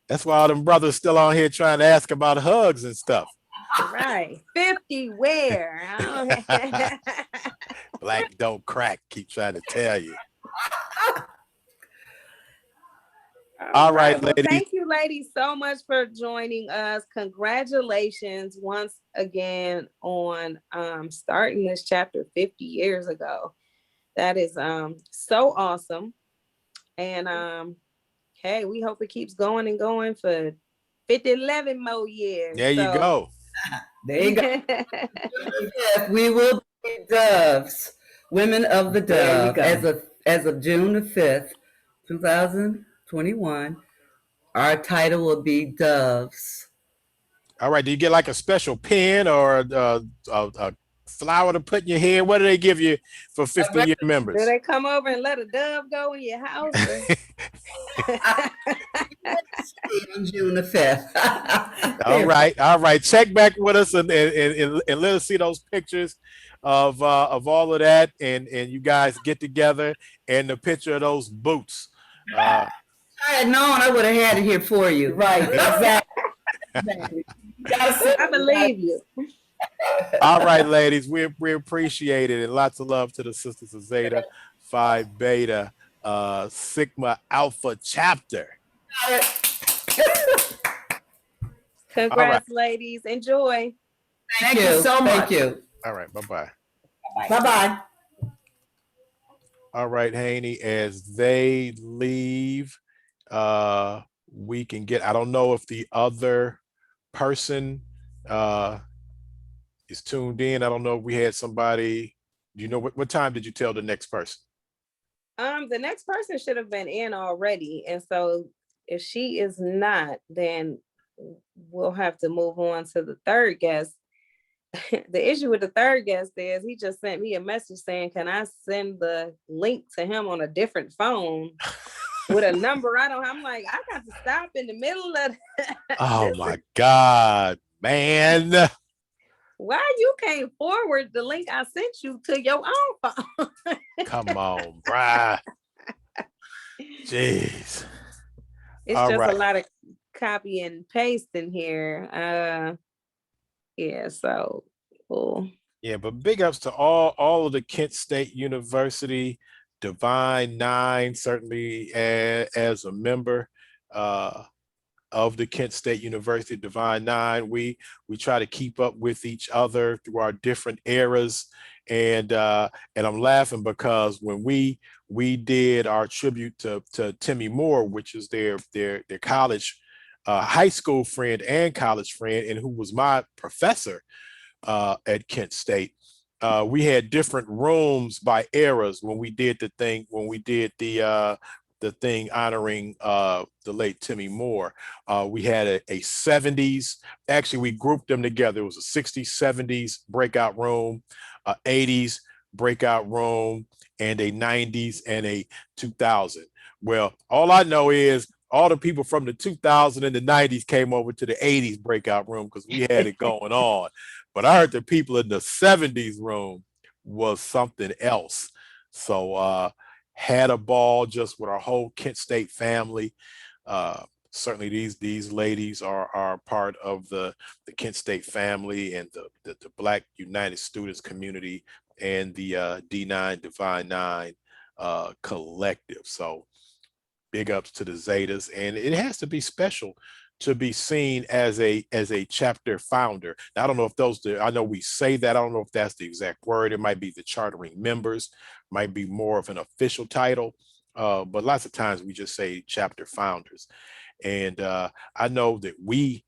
That's why all them brothers still on here trying to ask about hugs and stuff. Right. 50 where? Black don't crack. Keep trying to tell you. All right, well, ladies. thank you, ladies, so much for joining us. Congratulations once again on starting this chapter 50 years ago. That is so awesome. And hey, we hope it keeps going and going for 11 more years. There you go. There you go. We will be doves, women of the dove, as of June the 5th, 2021. Our title will be Doves. All right. Do you get like a special pin or a flower to put in your hair? What do they give you for 50-year members? Do they come over and let a dove go in your house? On June the 5th. All right. Check back with us and let us see those pictures of all of that, and you guys get together and the picture of those boots. I had known, I would have had it here for you. Right, exactly. I believe you. All right, ladies, we appreciate it, and lots of love to the sisters of Zeta, Phi Beta, Sigma Alpha chapter. Congrats, ladies. Enjoy. Thank you so much. Thank you. All right, bye-bye. Bye-bye. All right, Haney, as they leave, we can get, I don't know if the other person is tuned in. I don't know if we had somebody. Do you know what time did you tell the next person? The next person should have been in already. And so if she is not, then we'll have to move on to the third guest. The issue with the third guest is he just sent me a message saying, can I send the link to him on a different phone with a number I don't have? I'm like, I got to stop in the middle of Oh my God, man. Why you can't forward the link I sent you to your own phone? Come on, bruh. Jeez. It's All just right. a lot of copy and paste in here. Yeah, so cool. Yeah, but big ups to all of the Kent State University, Divine Nine, certainly as a member of the Kent State University Divine Nine. We try to keep up with each other through our different eras. And I'm laughing because when we did our tribute to Timmy Moore, which is their college high school friend and college friend, and who was my professor at Kent State. We had different rooms by eras when we did the thing honoring the late Timmy Moore. We had a 70s, actually we grouped them together. It was a 60s, 70s breakout room, 80s breakout room, and a 90s and a 2000. Well, all I know is all the people from the 2000 and the 90s came over to the 80s breakout room because we had it going on. But I heard the people in the 70s room was something else. So had a ball just with our whole Kent State family. Certainly these ladies are part of the Kent State family and the Black United Students community and the D9 Divine Nine collective. So big ups to the Zetas, and it has to be special to be seen as a chapter founder. Now, I don't know if I know we say that, I don't know if that's the exact word. It might be the chartering members, might be more of an official title, but lots of times we just say chapter founders. And I know that we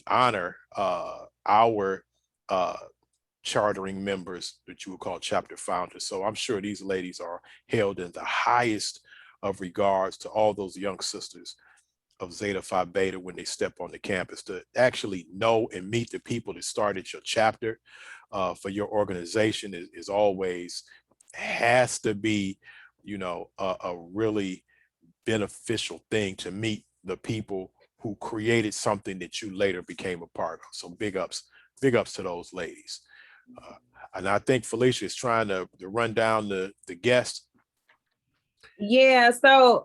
honor our chartering members that you would call chapter founders. So I'm sure these ladies are held in the highest of regards to all those young sisters of Zeta Phi Beta when they step on the campus, to actually know and meet the people that started your chapter for your organization is always, has to be, you know, a really beneficial thing to meet the people who created something that you later became a part of. So big ups to those ladies. And I think Felicia is trying to run down the guests. Yeah, so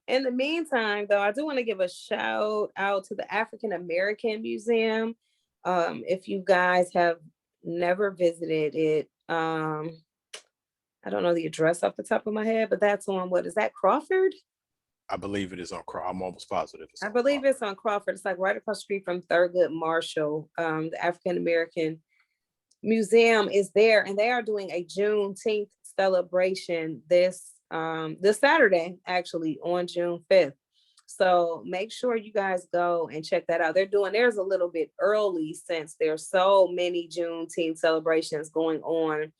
in the meantime, though, I do want to give a shout out to the African American Museum. If you guys have never visited it, I don't know the address off the top of my head, but that's on, what is that, Crawford? I believe it is on Crawford. I'm almost positive. I believe it's on Crawford. It's like right across the street from Thurgood Marshall. The African American Museum is there, and they are doing a Juneteenth celebration this Saturday, actually on June 5th. So make sure you guys go and check that out. Theirs a little bit early since there's so many Juneteenth celebrations going on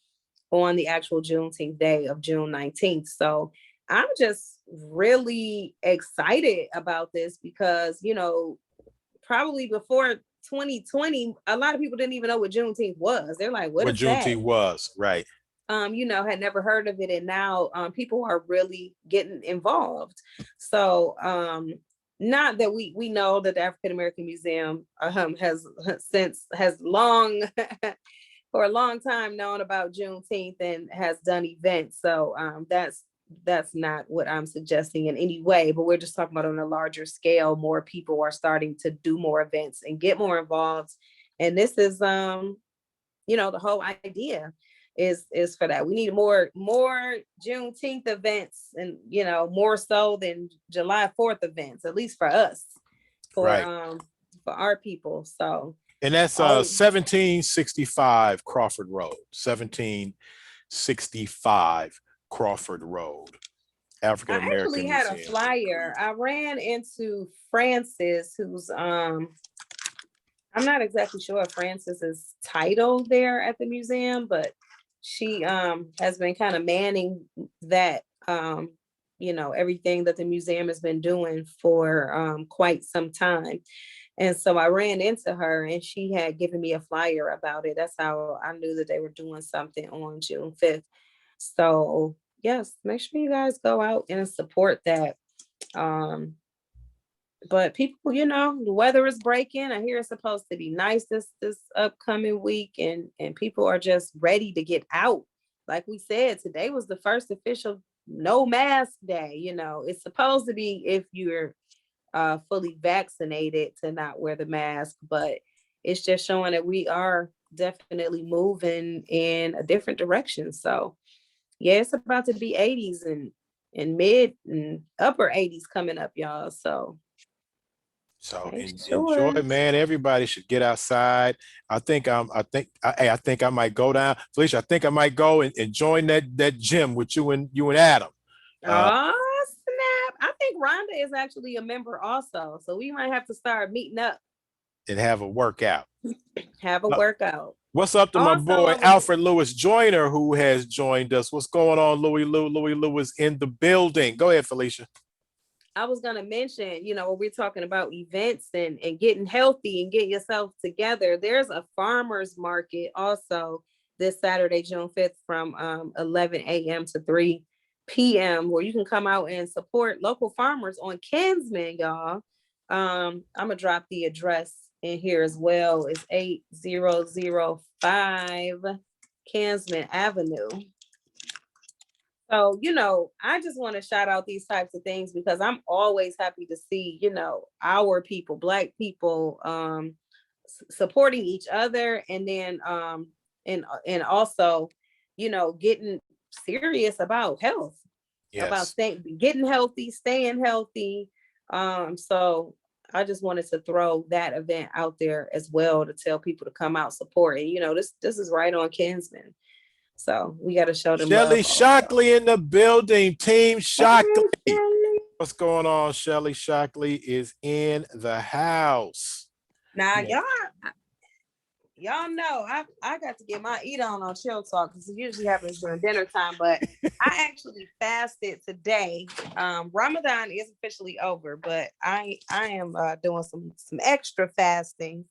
the actual Juneteenth day of June 19th. So I'm just really excited about this because, you know, probably before 2020, a lot of people didn't even know what Juneteenth was. They're like, what is Juneteenth that? was, right. You know, had never heard of it. And now people are really getting involved. So not that we know that the African American Museum has long for a long time known about Juneteenth and has done events. So that's not what I'm suggesting in any way, but we're just talking about on a larger scale. More people are starting to do more events and get more involved. And this is, you know, the whole idea is for that. We need more Juneteenth events, and, you know, more so than July 4th events, at least for us, for our people. So. And that's 1765 Crawford Road, 1765 Crawford Road, African American. I actually had a flyer. I ran into Frances, who's I'm not exactly sure of Frances's title there at the museum, but she has been kind of manning that you know, everything that the museum has been doing for quite some time. And so I ran into her and she had given me a flyer about it. That's how I knew that they were doing something on June 5th. So yes, make sure you guys go out and support that. But people, you know, the weather is breaking. I hear it's supposed to be nice this upcoming week, and people are just ready to get out. Like we said, today was the first official no mask day. You know, it's supposed to be if you're fully vaccinated to not wear the mask, but it's just showing that we are definitely moving in a different direction. So yeah, it's about to be 80s and mid and upper 80s coming up, y'all. So enjoy, man. Everybody should get outside. I think I might go down, Felicia. I think I might go and join that gym with you and Adam. Oh snap! I think Rhonda is actually a member also, so we might have to start meeting up and have a workout. Workout. What's up to my boy Alfred Lewis Joyner, who has joined us? What's going on, Louis Lewis in the building? Go ahead, Felicia. I was going to mention, you know, we're talking about events and getting healthy and getting yourself together. There's a farmer's market also this Saturday, June 5th from 11 a.m. to 3 p.m. where you can come out and support local farmers on Kinsman, y'all. I'm going to drop the address in here as well. It's 8005 Kinsman Avenue. So, I just want to shout out these types of things because I'm always happy to see, our people, Black people, supporting each other, and then and also, getting serious about health, about Yes. getting healthy, staying healthy. So I just wanted to throw that event out there as well to tell people to come out support. And this is right on Kinsman. So we got to show them love. Shelly Shockley in the building. Team Shockley. What's going on? Shelly Shockley is in the house. Now, y'all know I got to get my eat on Chill Talk because it usually happens during dinner time, but I actually fasted today. Ramadan is officially over, but I am doing some extra fasting,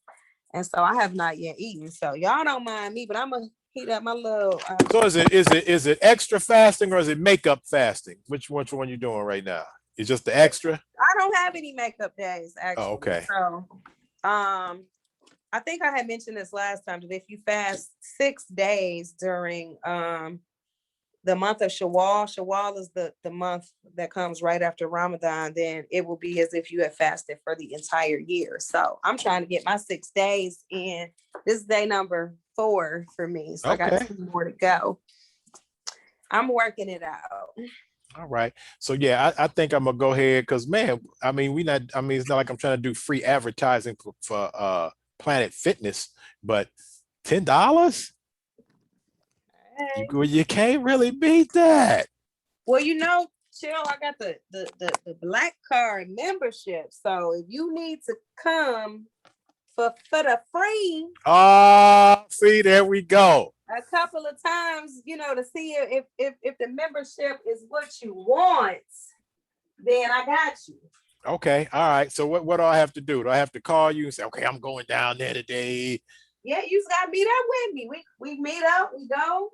and so I have not yet eaten. So y'all don't mind me, but I'm gonna heat up my little. So is it extra fasting or is it makeup fasting? Which one you doing right now? It's just the extra? I don't have any makeup days actually. Oh, okay. So, I think I had mentioned this last time that if you fast 6 days during the month of Shawwal is the month that comes right after Ramadan, then it will be as if you have fasted for the entire year. So I'm trying to get my 6 days in. This is day number 4 for me. So okay. I got 2 more to go. I'm working it out. All right. So yeah, I think I'm gonna go ahead because man, it's not like I'm trying to do free advertising for Planet Fitness, but $10? You can't really beat that. Well, Chill, I got the Black Card membership. So if you need to come for the free. Oh, see, there we go. A couple of times, to see if the membership is what you want, then I got you. Okay. All right. So what do I have to do? Do I have to call you and say, okay, I'm going down there today? Yeah, you just gotta meet up with me. We meet up, we go,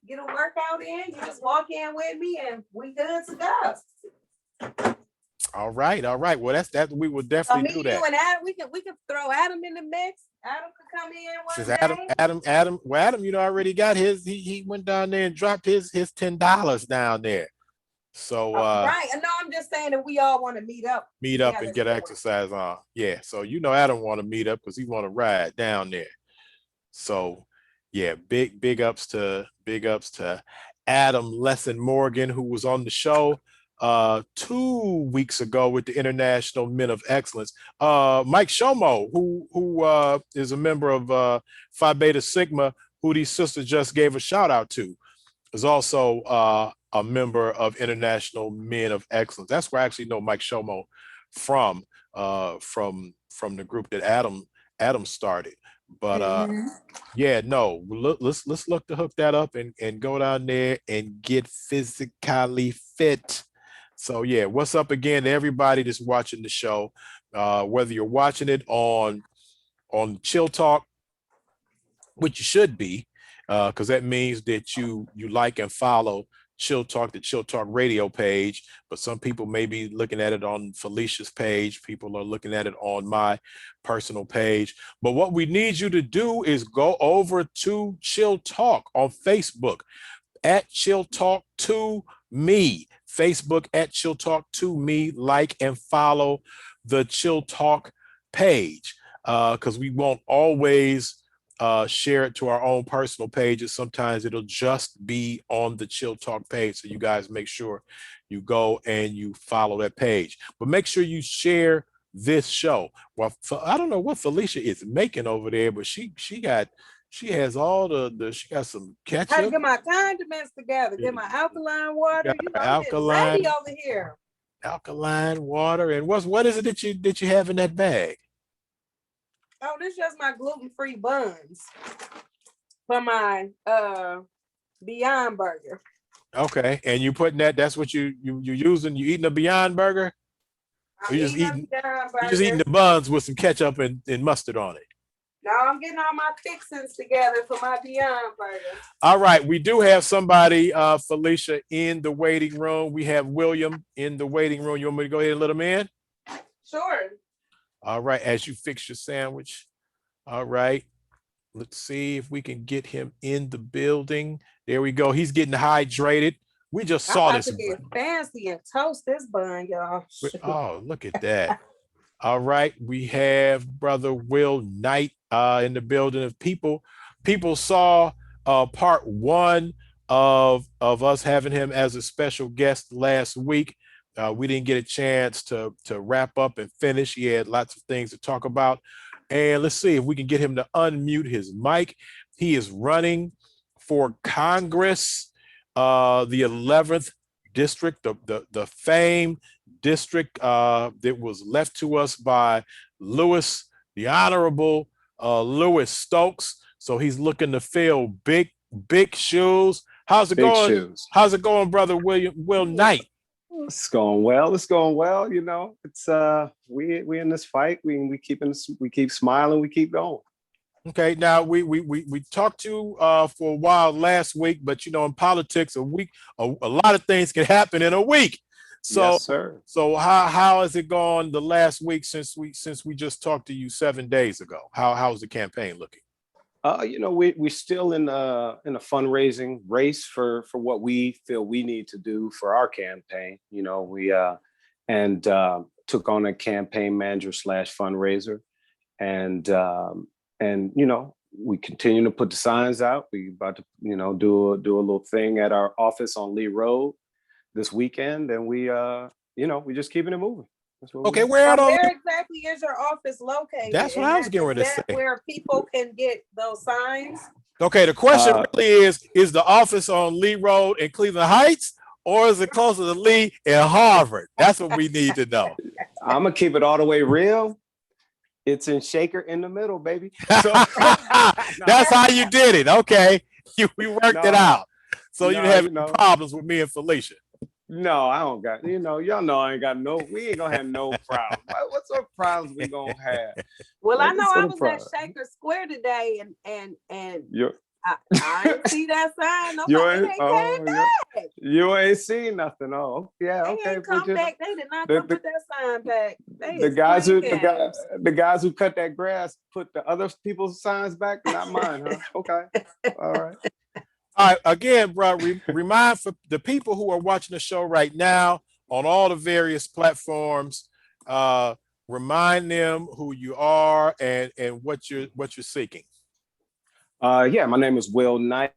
get a workout in, you just walk in with me and we good to go. All right. Well, that's that. We will definitely do that. You and Adam, we can throw Adam in the mix. Adam could come in one day. Adam, already got his. He went down there and dropped his $10 down there. So right. No, I'm just saying that we all want to meet up and get exercise on. Yeah. So Adam want to meet up because he want to ride down there. So yeah, big ups to Adam Lesson Morgan, who was on the show 2 weeks ago with the International Men of Excellence. Mike Shomo, who is a member of Phi Beta Sigma, who these sisters just gave a shout out to, is also a member of International Men of Excellence. That's where I actually know Mike Shomo from the group that Adam started. But yeah, no, let's look to hook that up and go down there and get physically fit. So yeah, what's up again to everybody that's watching the show, whether you're watching it on Chill Talk, which you should be, because that means that you like and follow Chill Talk, the Chill Talk radio page, but some people may be looking at it on Felicia's page. People are looking at it on my personal page. But what we need you to do is go over to Chill Talk on Facebook at Chill Talk to me. Facebook at Chill Talk to me. Like and follow the Chill Talk page, because we won't always share it to our own personal pages. Sometimes it'll just be on the Chill Talk page. So you guys make sure you go and you follow that page. But make sure you share this show. Well, I don't know what Felicia is making over there, but she has all she got some ketchup. I get my condiments together, get my alkaline water. Ready over here. Alkaline water. And what is it that you have in that bag? Oh, this is just my gluten-free buns for my Beyond Burger. Okay, and you putting that's what you using? You eating a Beyond Burger? You just eating the buns with some ketchup and mustard on it. No, I'm getting all my fixings together for my Beyond Burger. All right, we do have somebody, Felicia, in the waiting room. We have William in the waiting room. You want me to go ahead and let him in? Sure. All right, as you fix your sandwich. All right, let's see if we can get him in the building. There we go. He's getting hydrated We just I'm saw about this. to get fancy and toast this bun, y'all. Oh, look at that. All right, we have Brother Will Knight in the building. Of people saw part one of us having him as a special guest last week. We didn't get a chance to wrap up and finish. He had lots of things to talk about. And let's see if we can get him to unmute his mic. He is running for Congress, the 11th district, the famed district that was left to us by Lewis, the Honorable Lewis Stokes. So he's looking to fill big shoes. How's it going? Shoes. How's it going, Brother Will Knight? It's going well. It's going well. You know, it's we in this fight. We keep smiling. We keep going. Okay, now we talked to you for a while last week, but you know, in politics, a lot of things can happen in a week. So, yes, sir. So how has it gone the last week since we just talked to you 7 days ago? How's the campaign looking? You know, we're still in a fundraising race for what we feel we need to do for our campaign. You know, we took on a campaign manager / fundraiser, and you know, we continue to put the signs out. We about to, you know, do a little thing at our office on Lee Road this weekend, and we you know, we just keeping it moving. Okay, where exactly is your office located? That's what I was getting ready to say. Where people can get those signs? Okay, the question really is the office on Lee Road in Cleveland Heights, or is it closer to Lee and Harvard? That's what we need to know. I'm gonna keep it all the way real. It's in Shaker in the middle, baby. So, that's how you did it. Okay, we worked it out. So you have problems with me and Felicia. No, I don't got, you know, y'all know I ain't got we ain't gonna have no problems. What sort of problems we gonna have? Well, I know I was at Shaker Square today and I didn't see that sign. You ain't seen nothing. Oh, yeah, okay. They didn't come back. They did not come put that sign back. The guys who cut that grass put the other people's signs back, not mine, huh? Okay. All right. All right, again, bro, remind for the people who are watching the show right now on all the various platforms, remind them who you are and what you're seeking. Yeah, my name is Will Knight.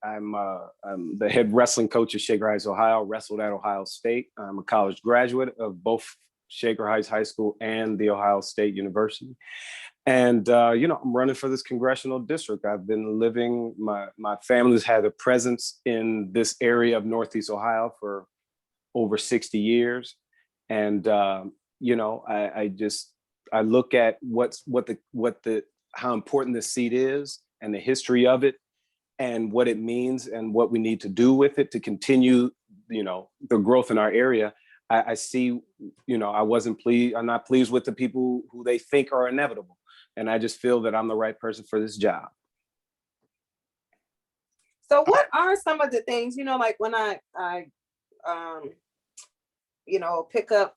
I'm the head wrestling coach at Shaker Heights, Ohio. Wrestled at Ohio State. I'm a college graduate of both Shaker Heights High School and the Ohio State University. And, you know, I'm running for this congressional district. I've been living, my family's had a presence in this area of Northeast Ohio for over 60 years. And, you know, I look at how important this seat is and the history of it and what it means and what we need to do with it to continue, you know, the growth in our area. I see, you know, I'm not pleased with the people who they think are inevitable. And I just feel that I'm the right person for this job. So what are some of the things, you know, like when I you know, pick up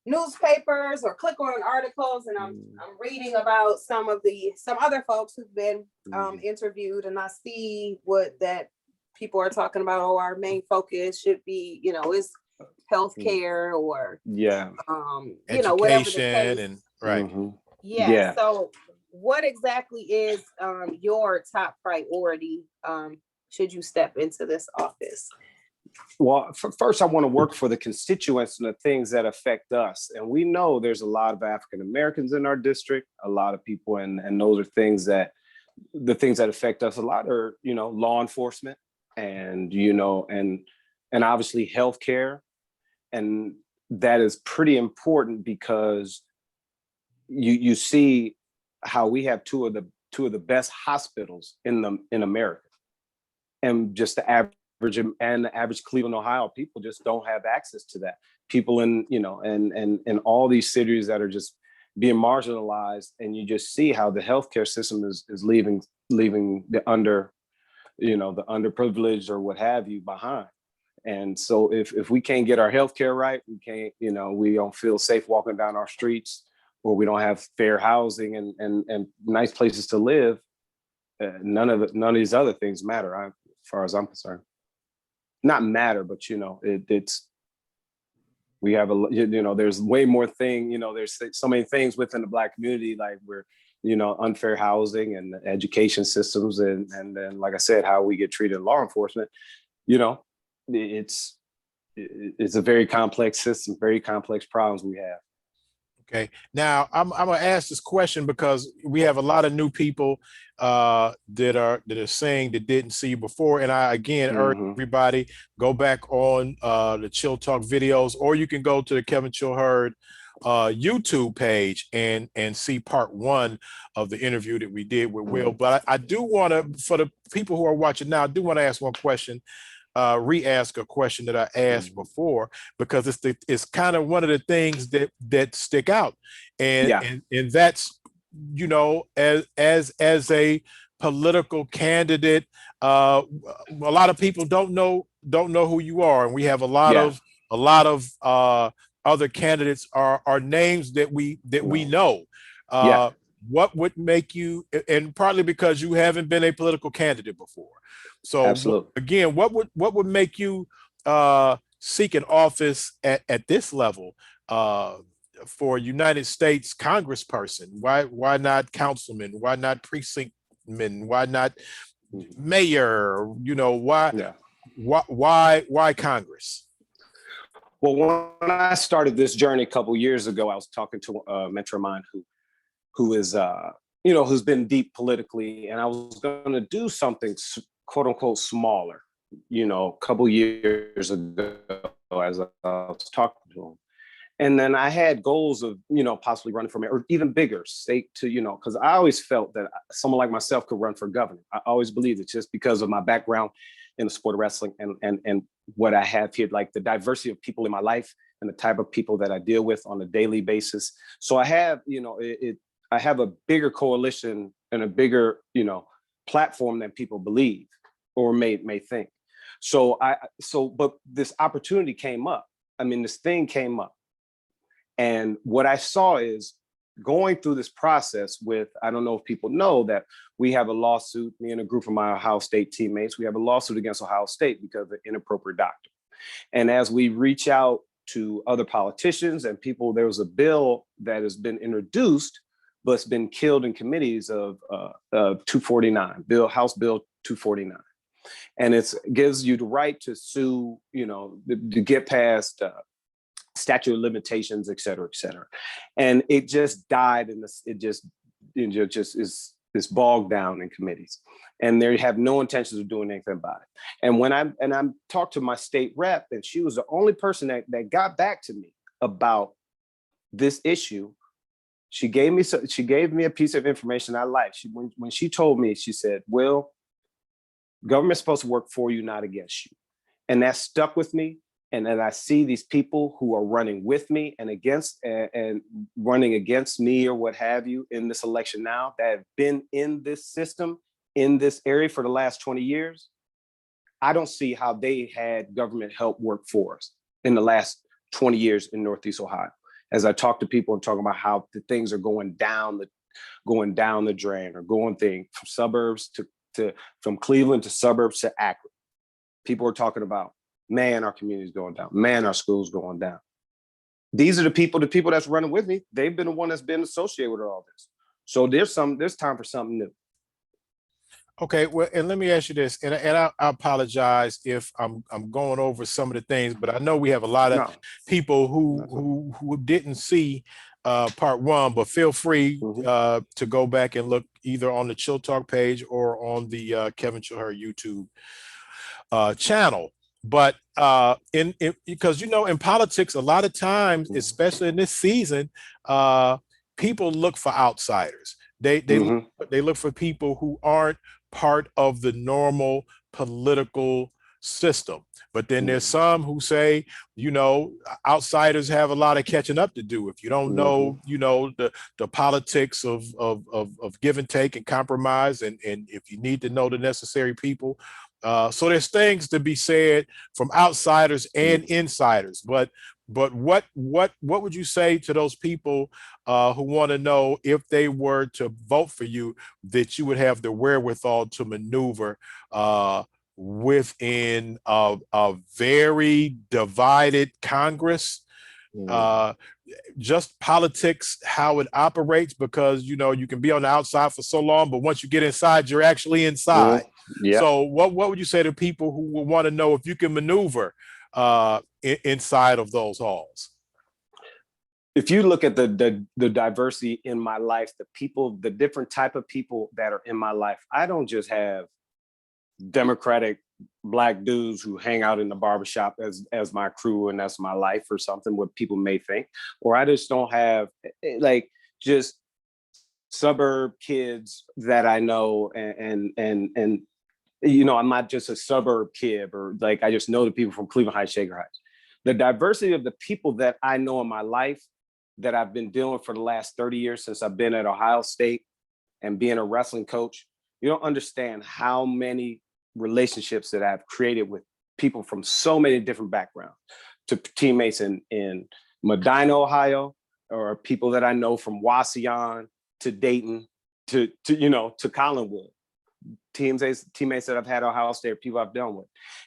newspapers or click on articles and I'm reading about some other folks who've been interviewed, and I see that people are talking about, our main focus should be, you know, is healthcare or you know, whatever the case. And right. Mm-hmm. Yeah. So what exactly is your top priority should you step into this office? Well, first, I want to work for the constituents and the things that affect us. And we know there's a lot of African Americans in our district, a lot of people, and those are the things that affect us a lot are, you know, law enforcement and, you know, and obviously healthcare. And that is pretty important because you see how we have two of the best hospitals in America, and just the average Cleveland, Ohio people just don't have access to that. People in, you know, and all these cities that are just being marginalized, and you just see how the healthcare system is leaving the underprivileged or what have you behind. And so if we can't get our healthcare right, we don't feel safe walking down our streets, or we don't have fair housing and nice places to live. None of these other things matter, as far as I'm concerned. not matter, but it's we have there's way more there's so many things within the Black community, like we're unfair housing and education systems, and then, like I said, how we get treated in law enforcement. It's a very complex system, very complex problems we have. Okay. Now I'm gonna ask this question because we have a lot of new people that are saying that didn't see you before. And I again urge everybody, go back on the Chill Talk videos, or you can go to the Kevin Chill Heard YouTube page and see part 1 of the interview that we did with Will. But I do want to, for the people who are watching now, I do want to ask one question, re-ask a question that I asked before, because it's kind of one of the things that stick out, and that's as a political candidate, a lot of people don't know who you are, and we have a lot of other candidates are names that we know. What would make you, and partly because you haven't been a political candidate before, so again, what would make you seek an office at this level for United States congressperson? Why not councilman? Why not precinctman? Why not mayor? Why Congress? Well, when I started this journey a couple years ago, I was talking to a mentor of mine who is who's been deep politically, and I was going to do something quote unquote smaller, a couple years ago, as I was talking to him. And then I had goals of, possibly running for mayor, or even bigger, state to, because I always felt that someone like myself could run for governor. I always believed it, just because of my background in the sport of wrestling and what I have here, like the diversity of people in my life and the type of people that I deal with on a daily basis. So I have, I have a bigger coalition and a bigger, platform than people believe or may think. But this opportunity came up. I mean, this thing came up. And what I saw is going through this process with, I don't know if people know that we have a lawsuit, me and a group of my Ohio State teammates, we have a lawsuit against Ohio State because of inappropriate doctor. And as we reach out to other politicians and people, there was a bill that has been introduced, but it's been killed in committees of 249, House Bill 249. And it gives you the right to sue, to get past statute of limitations, et cetera, et cetera. And it just died in this, it just is bogged down in committees. And they have no intentions of doing anything about it. And when I talked to my state rep, and she was the only person that got back to me about this issue. She gave me a piece of information I liked. When she told me, she said, "Will, government's supposed to work for you, not against you." And that stuck with me. And then I see these people who are running with me and running against me or what have you in this election now, that have been in this system, in this area for the last 20 years. I don't see how they had government help work for us in the last 20 years in Northeast Ohio. As I talk to people and talk about how the things are going down the drain, or going from suburbs from Cleveland to suburbs to Akron. People are talking about, man, our community's going down. Man, our school's going down. These are the people that's running with me. They've been the one that's been associated with all this. So there's time for something new. Okay, well, and let me ask you this, and I apologize if I'm going over some of the things, but I know we have a lot of people who didn't see part 1, but feel free to go back and look either on the Chill Talk page or on the Kevin Chill Heard YouTube channel. But because in politics, a lot of times, especially in this season, people look for outsiders. They look for people who aren't part of the normal political system. But then there's some who say, outsiders have a lot of catching up to do. If you don't know, the politics of give and take and compromise, and if you need to know the necessary people. So there's things to be said from outsiders and insiders. But what would you say to those people who want to know, if they were to vote for you, that you would have the wherewithal to maneuver within a very divided Congress. Just politics, how it operates, because you can be on the outside for so long, but once you get inside, you're actually inside. Yeah. So what would you say to people who will want to know if you can maneuver inside of those halls? If you look at the diversity in my life, the different type of people that are in my life, I don't just have Democratic Black dudes who hang out in the barbershop as my crew and that's my life or something, what people may think. Or I just don't have like just suburb kids that I know and I'm not just a suburb kid, or like I just know the people from Cleveland Heights, Shaker Heights. The diversity of the people that I know in my life that I've been dealing for the last 30 years since I've been at Ohio State and being a wrestling coach, you don't understand how many relationships that I've created with people from so many different backgrounds, to teammates in Medina, Ohio, or people that I know from Wasion to Dayton to Collinwood. Teammates that I've had at Ohio State, people I've done with.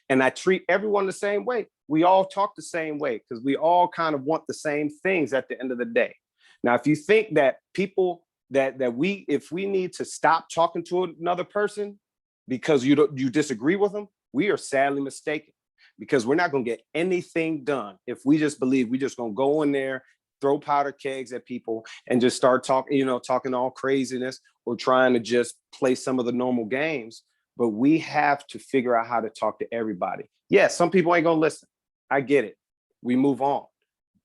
And I treat everyone the same way. We all talk the same way because we all kind of want the same things at the end of the day. Now, if you think that people if we need to stop talking to another person because you disagree with them, we are sadly mistaken, because we're not going to get anything done if we just believe we just going to go in there, throw powder kegs at people and just start talking all craziness, or trying to just play some of the normal games. But we have to figure out how to talk to everybody. Yes, some people ain't going to listen. I get it. We move on.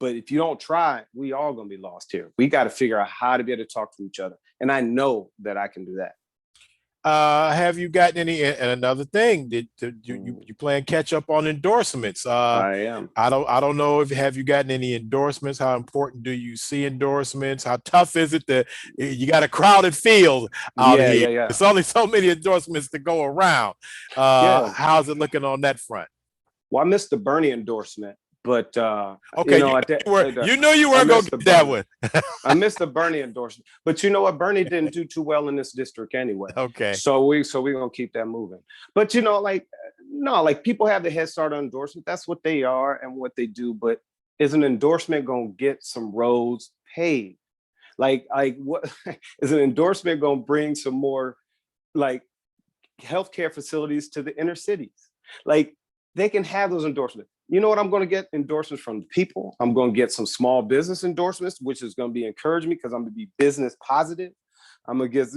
But if you don't try, we all going to be lost here. We got to figure out how to be able to talk to each other. And I know that I can do that. Have you gotten any? And another thing, you plan catch up on endorsements? I am. I don't know if have you gotten any endorsements. How important do you see endorsements? How tough is it that you got a crowded field out here? Yeah. There's only so many endorsements to go around. How's it looking on that front? Well, I missed the Bernie endorsement, but okay, you knew you weren't going to get that one. I missed the Bernie endorsement, but you know what? Bernie didn't do too well in this district anyway. Okay, so we're gonna keep that moving. But people have the head start on endorsement. That's what they are and what they do. But is an endorsement gonna get some roads paved? Like what is an endorsement gonna bring some more like healthcare facilities to the inner cities? Like they can have those endorsements. You know what? I'm going to get endorsements from the people. I'm going to get some small business endorsements, which is going to be encouraging me because I'm going to be business positive. I'm going to get,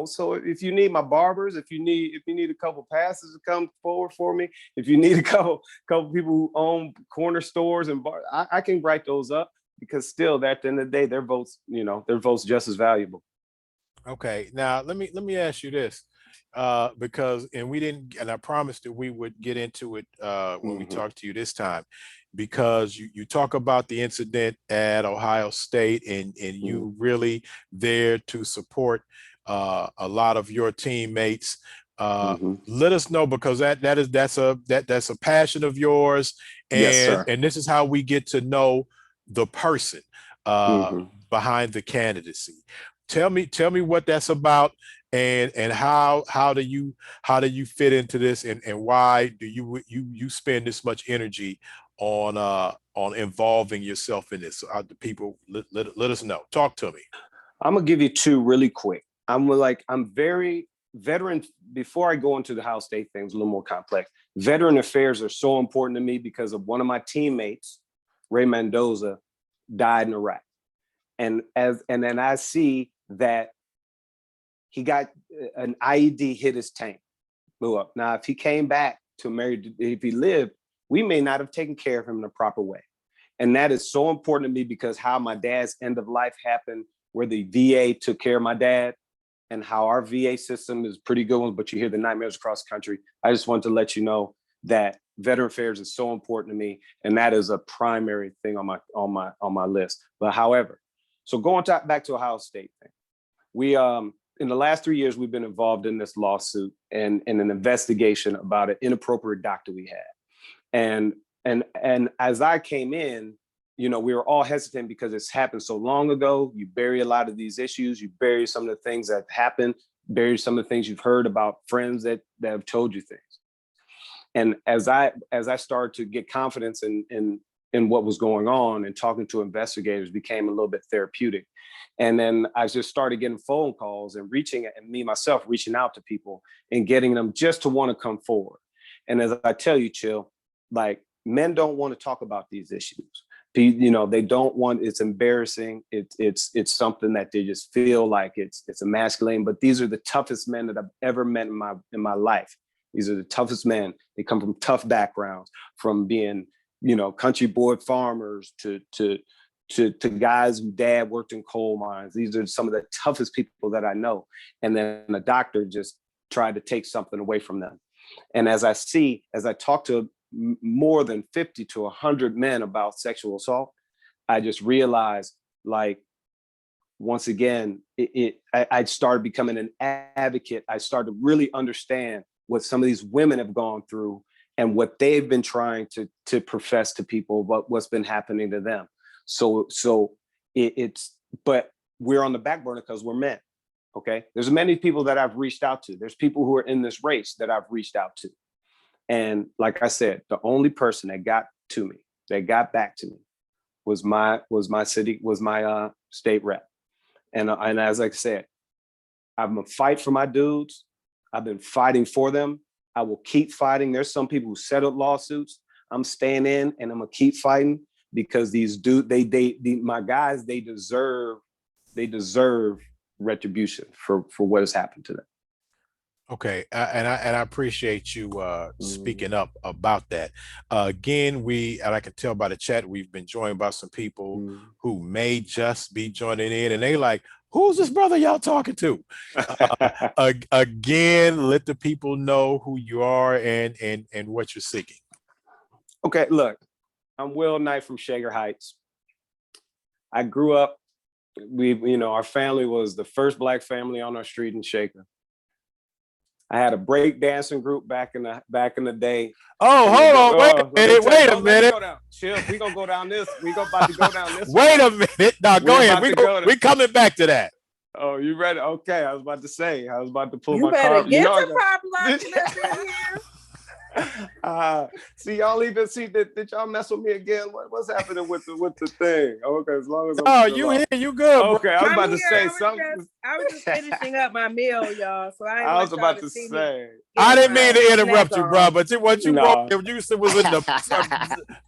so if you need my barbers, if you need a couple passes to come forward for me, if you need a couple people who own corner stores and bars, I can write those up, because still at the end of the day, their votes just as valuable. Okay. Now let me ask you this. Because I promised that we would get into it when we talked to you this time, because you talk about the incident at Ohio State and you really there to support a lot of your teammates. Let us know, because that's a passion of yours, and yes, sir. And this is how we get to know the person behind the candidacy. Tell me what that's about, and how do you fit into this, and why do you spend this much energy on involving yourself in this? The people, let us know. Talk to me. I'm gonna give you two really quick. I'm very veteran. Before I go into the Ohio State things, a little more complex. Veteran affairs are so important to me because of one of my teammates, Ray Mendoza, died in Iraq, and then I see that he got an IED hit his tank, blew up. Now, if he came back to America, if he lived, we may not have taken care of him in the proper way. And that is so important to me, because how my dad's end of life happened, where the VA took care of my dad, and how our VA system is pretty good one, but you hear the nightmares across the country. I just wanted to let you know that veteran affairs is so important to me, and that is a primary thing on my list. But however, so going back to Ohio State thing, we in the last 3 years, we've been involved in this lawsuit and an investigation about an inappropriate doctor we had. And as I came in, we were all hesitant because it's happened so long ago. You bury a lot of these issues. You bury some of the things that happened, bury some of the things you've heard about friends that have told you things. And as I started to get confidence in what was going on, and talking to investigators became a little bit therapeutic. And then I just started getting phone calls and myself reaching out to people and getting them just to want to come forward. And as I tell you, Chill, like, men don't want to talk about these issues. You know, they don't want, it's embarrassing. It's something that they just feel like it's emasculating. But these are the toughest men that I've ever met in my life. These are the toughest men. They come from tough backgrounds, from being, you know, country boy farmers to guys whose dad worked in coal mines. These are some of the toughest people that I know. And then a doctor just tried to take something away from them. And as I talk to more than 50 to 100 men about sexual assault, I just realized, like, once again, I started becoming an advocate. I started to really understand what some of these women have gone through and what they've been trying to profess to people about what's been happening to them. So but we're on the back burner because we're men. Okay. There's many people that I've reached out to. There's people who are in this race that I've reached out to. And like I said, the only person that got back to me was my state rep. And as I said, I'm gonna fight for my dudes. I've been fighting for them. I will keep fighting. There's some people who settled lawsuits. I'm staying in, and I'm gonna keep fighting, because these my guys, they deserve retribution for what has happened to them. Okay, and I appreciate you speaking up about that. Again, and I can tell by the chat, we've been joined by some people who may just be joining in, and they like, who's this brother y'all talking to? Again, let the people know who you are and what you're seeking. Okay, look, I'm Will Knight from Shaker Heights. I grew up, our family was the first Black family on our street in Shaker. I had a break dancing group back in the day. Oh, hold on, wait a minute. Chill, we gonna go down this. About to go down this. Wait a minute. No, go ahead. We coming back to that. Oh, you ready? Okay, I was about to pull you my car. Get your pop lock here. See, y'all even see that? Did y'all mess with me again? What's happening with the thing? Okay, as long as you here, you good? Okay, I was about to say something. I was just finishing up my meal, y'all. So I was about to say. I didn't mean to interrupt you, bro, but what you No. you said was in the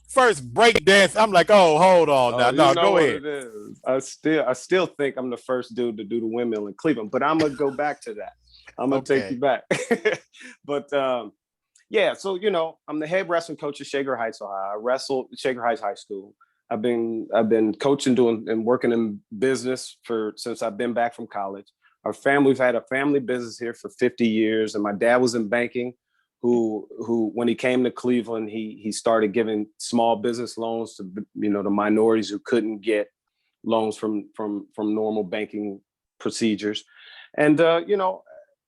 first break dance. I'm like, oh, hold on now. No, go ahead. It is. I still think I'm the first dude to do the windmill in Cleveland, but I'm gonna go back to that. I'm gonna take you back. But yeah, so I'm the head wrestling coach at Shaker Heights, Ohio. I wrestled at Shaker Heights High School. I've been coaching, doing and working in business since I've been back from college. We've had a family business here for 50 years, and my dad was in banking. Who when he came to Cleveland, he started giving small business loans to the minorities who couldn't get loans from normal banking procedures, and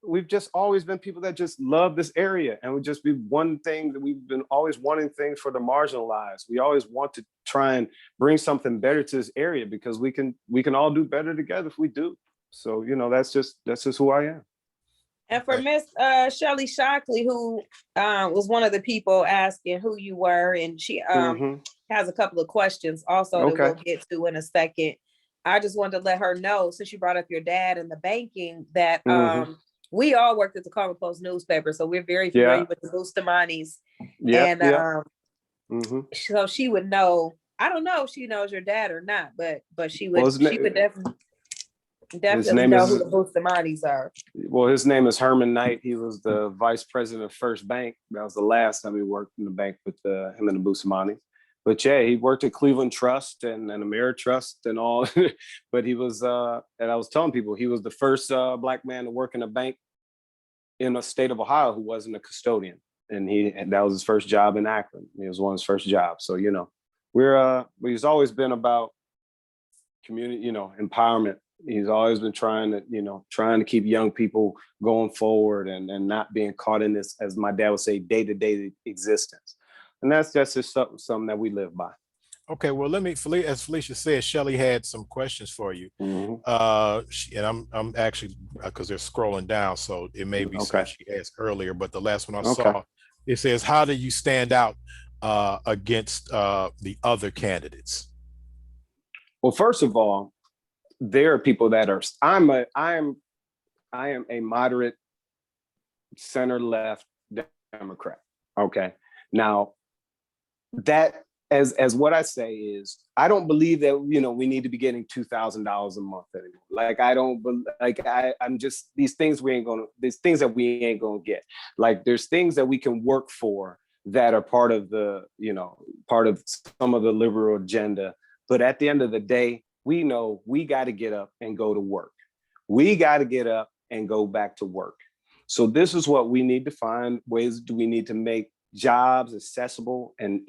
we've just always been people that just love this area, and would just be one thing that we've been always wanting things for the marginalized. We always want to try and bring something better to this area, because we can all do better together if we do. So that's just who I am. And for Miss Shelly Shockley, who was one of the people asking who you were, and she has a couple of questions also that we'll get to in a second. I just wanted to let her know, since you brought up your dad and the banking, that we all worked at the Carmel Post newspaper, so we're very familiar with the Bustamanis. So she would know. I don't know if she knows your dad or not, but she would definitely know who the Bustamanis are. Well, his name is Herman Knight. He was the vice president of First Bank. That was the last time he worked in the bank with him and the Bustamanis. But yeah, he worked at Cleveland Trust and Ameritrust and all. But he was, and I was telling people, he was the first Black man to work in a bank in the state of Ohio who wasn't a custodian. And that was his first job in Akron. It was one of his first jobs. So, he's always been about community, empowerment. He's always been trying to keep young people going forward and not being caught in this, as my dad would say, day-to-day existence. And that's just something that we live by. Okay, well, as Felicia said, Shelly had some questions for you. And I'm actually, because they're scrolling down, so it may be something she asked earlier, but the last one I saw It says, how do you stand out against the other candidates? Well, first of all, there are people that are. I am a moderate center left Democrat. Okay. Now that as what I say is, I don't believe that we need to be getting $2,000 a month anymore. Like I don't like I'm just these things there's things that we ain't gonna get. Like there's things that we can work for that are part of part of some of the liberal agenda. But at the end of the day, we know we got to get up and go to work. We got to get up and go back to work. So this is what we need to find. Ways do we need to make jobs accessible and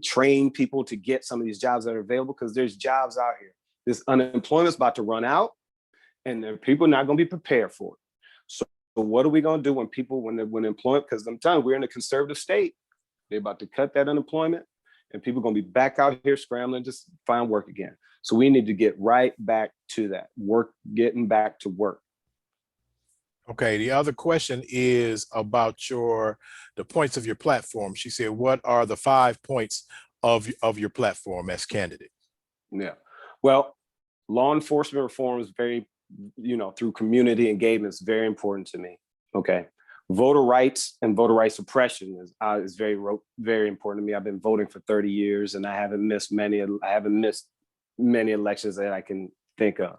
train people to get some of these jobs that are available, because there's jobs out here. This unemployment's about to run out and people are not going to be prepared for it. So what are we going to do when employment, because I'm telling you, we're in a conservative state. They're about to cut that unemployment and people are going to be back out here scrambling to find work again. So we need to get right back to that work, getting back to work. Okay, the other question is about the points of your platform. She said, what are the 5 points of your platform as candidate? Yeah, well, law enforcement reform is very, through community engagement is very important to me. Okay, voter rights and voter rights suppression is very, very important to me. I've been voting for 30 years and I haven't missed many elections that I can think of.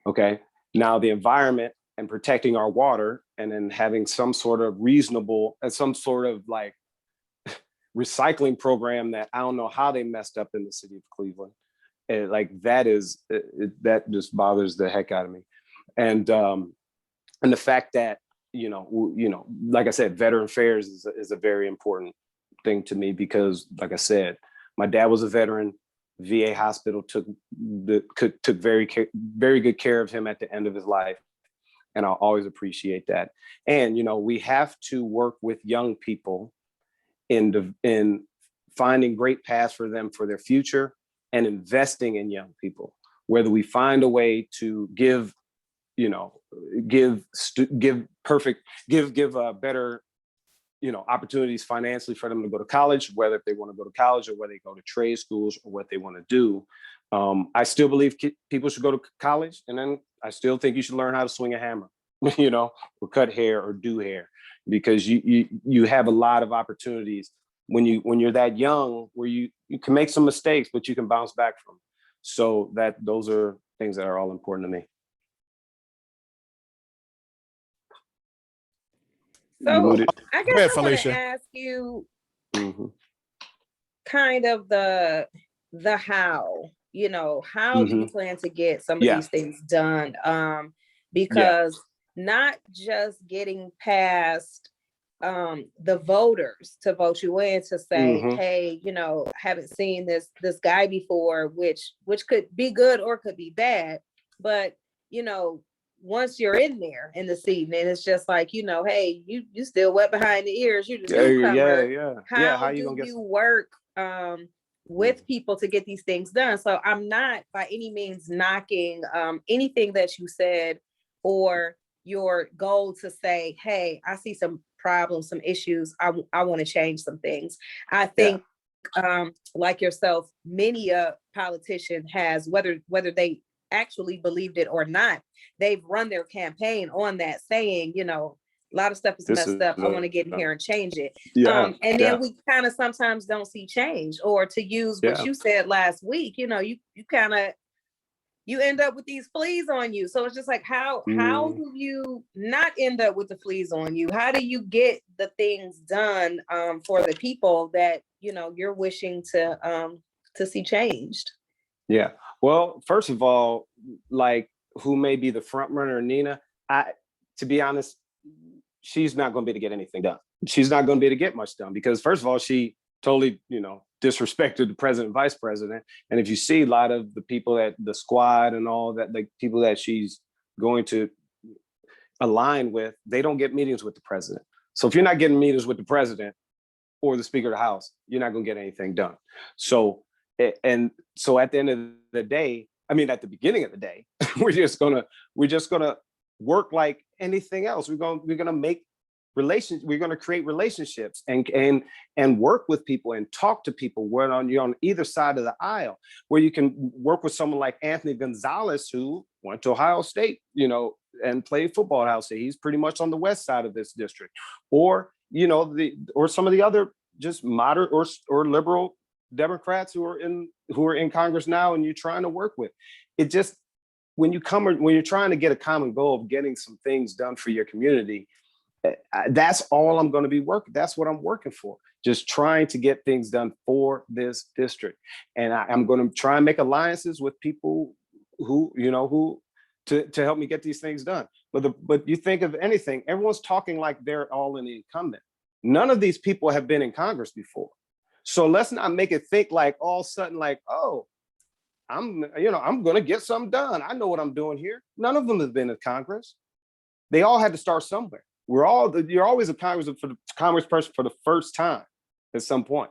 Okay, now the environment and protecting our water, and then having some sort of reasonable and some sort of like recycling program that I don't know how they messed up in the city of Cleveland. And like that just bothers the heck out of me. And the fact that, like I said, veteran affairs is a very important thing to me, because like I said, my dad was a veteran. VA hospital took very good care of him at the end of his life. And I'll always appreciate that. And, we have to work with young people in finding great paths for them for their future and investing in young people, whether we find a way to give better, opportunities financially for them to go to college, whether if they want to go to college or whether they go to trade schools or what they want to do. I still believe people should go to college, and then I still think you should learn how to swing a hammer, or cut hair or do hair, because you have a lot of opportunities when you're that young, where you can make some mistakes, but you can bounce back from. So those are things that are all important to me. So I guess ahead, I want to Felicia. ask you kind of the how, how do you plan to get some of these things done? Because not just getting past the voters to vote you in to say, hey, haven't seen this guy before, which could be good or could be bad, but once you're in there in the seat, and it's just like, hey, you still wet behind the ears, you're the newcomer. How do you work with people to get these things done? So I'm not by any means knocking anything that you said or your goal to say, hey, I see some problems, some issues, I want to change some things. I think like yourself, many a politician has, whether they actually believed it or not, they've run their campaign on that, saying, a lot of stuff is messed up. I want to get in here and change it. Then we kind of sometimes don't see change, or to use what you said last week, you kind of, you end up with these fleas on you. So it's just like, how do you not end up with the fleas on you? How do you get the things done for the people that, you're wishing to see changed? Yeah. Well, first of all, like, who may be the front runner, Nina, to be honest, she's not going to be able to get anything done. She's not going to be able to get much done, because first of all, she totally, disrespected the president and vice president. And if you see a lot of the people at the squad and all that, like people that she's going to align with, they don't get meetings with the president. So if you're not getting meetings with the president or the Speaker of the House, you're not going to get anything done. So at the end of the day, at the beginning of the day, we're just gonna work like anything else. We're gonna make we're going to create relationships and work with people and talk to people where you're on either side of the aisle, where you can work with someone like Anthony Gonzalez, who went to Ohio State, and played football at Ohio State. He's pretty much on the west side of this district, or or some of the other just moderate or liberal Democrats who are in Congress now, and you're trying to work with. It just, when you're trying to get a common goal of getting some things done for your community, that's all I'm going to be working. That's what I'm working for. Just trying to get things done for this district. And I'm going to try and make alliances with people who to help me get these things done. But you think of anything, everyone's talking like they're all in the incumbent. None of these people have been in Congress before. So let's not make it think like all of a sudden, like, oh, I'm going to get something done. I know what I'm doing here. None of them have been in Congress. They all had to start somewhere. You're always a congressperson for the first time at some point.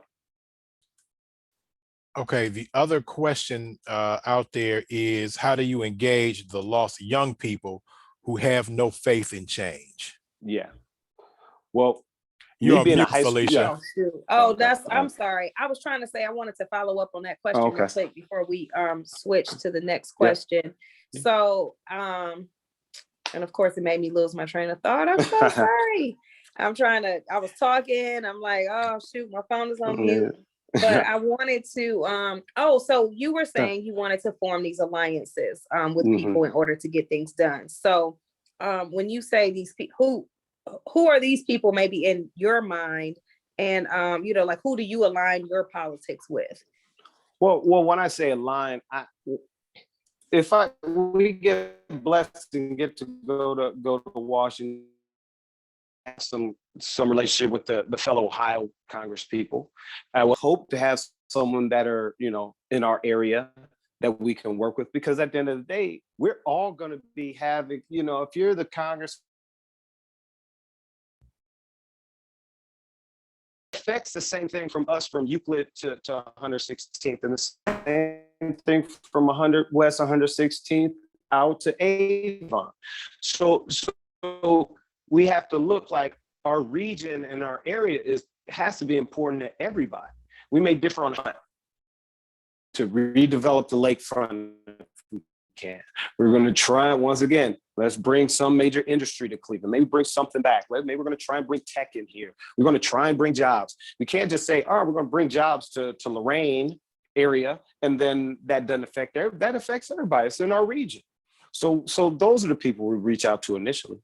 Okay, the other question out there is, how do you engage the lost young people who have no faith in change? Yeah. Well, you're being mute, a high school. Felicia. Oh, I'm sorry. I was trying to say I wanted to follow up on that question real quick before we switch to the next question. Yeah. So and of course it made me lose my train of thought. I'm so sorry. I was talking. I'm like, oh shoot, my phone is on mute. But I wanted to, so you were saying you wanted to form these alliances with people in order to get things done. So when you say these people, who are these people maybe in your mind, and like, who do you align your politics with? Well, when I say align, if we get blessed and get to go to Washington, have some relationship with the fellow Ohio Congress people, I would hope to have someone that are in our area that we can work with, because at the end of the day, we're all going to be having, if you're the Congress, affects the same thing from us from Euclid to 116th, and the same thing from 100 West 116th out to Avon. So we have to look like our region and our area has to be important to everybody. We may differ on how to redevelop the lakefront if we can. We're going to try once again. Let's bring some major industry to Cleveland. Maybe bring something back. Maybe we're going to try and bring tech in here. We're going to try and bring jobs. We can't just say, we're going to bring jobs to Lorraine area, and then that doesn't affect that affects everybody. It's in our region. So those are the people we reach out to initially.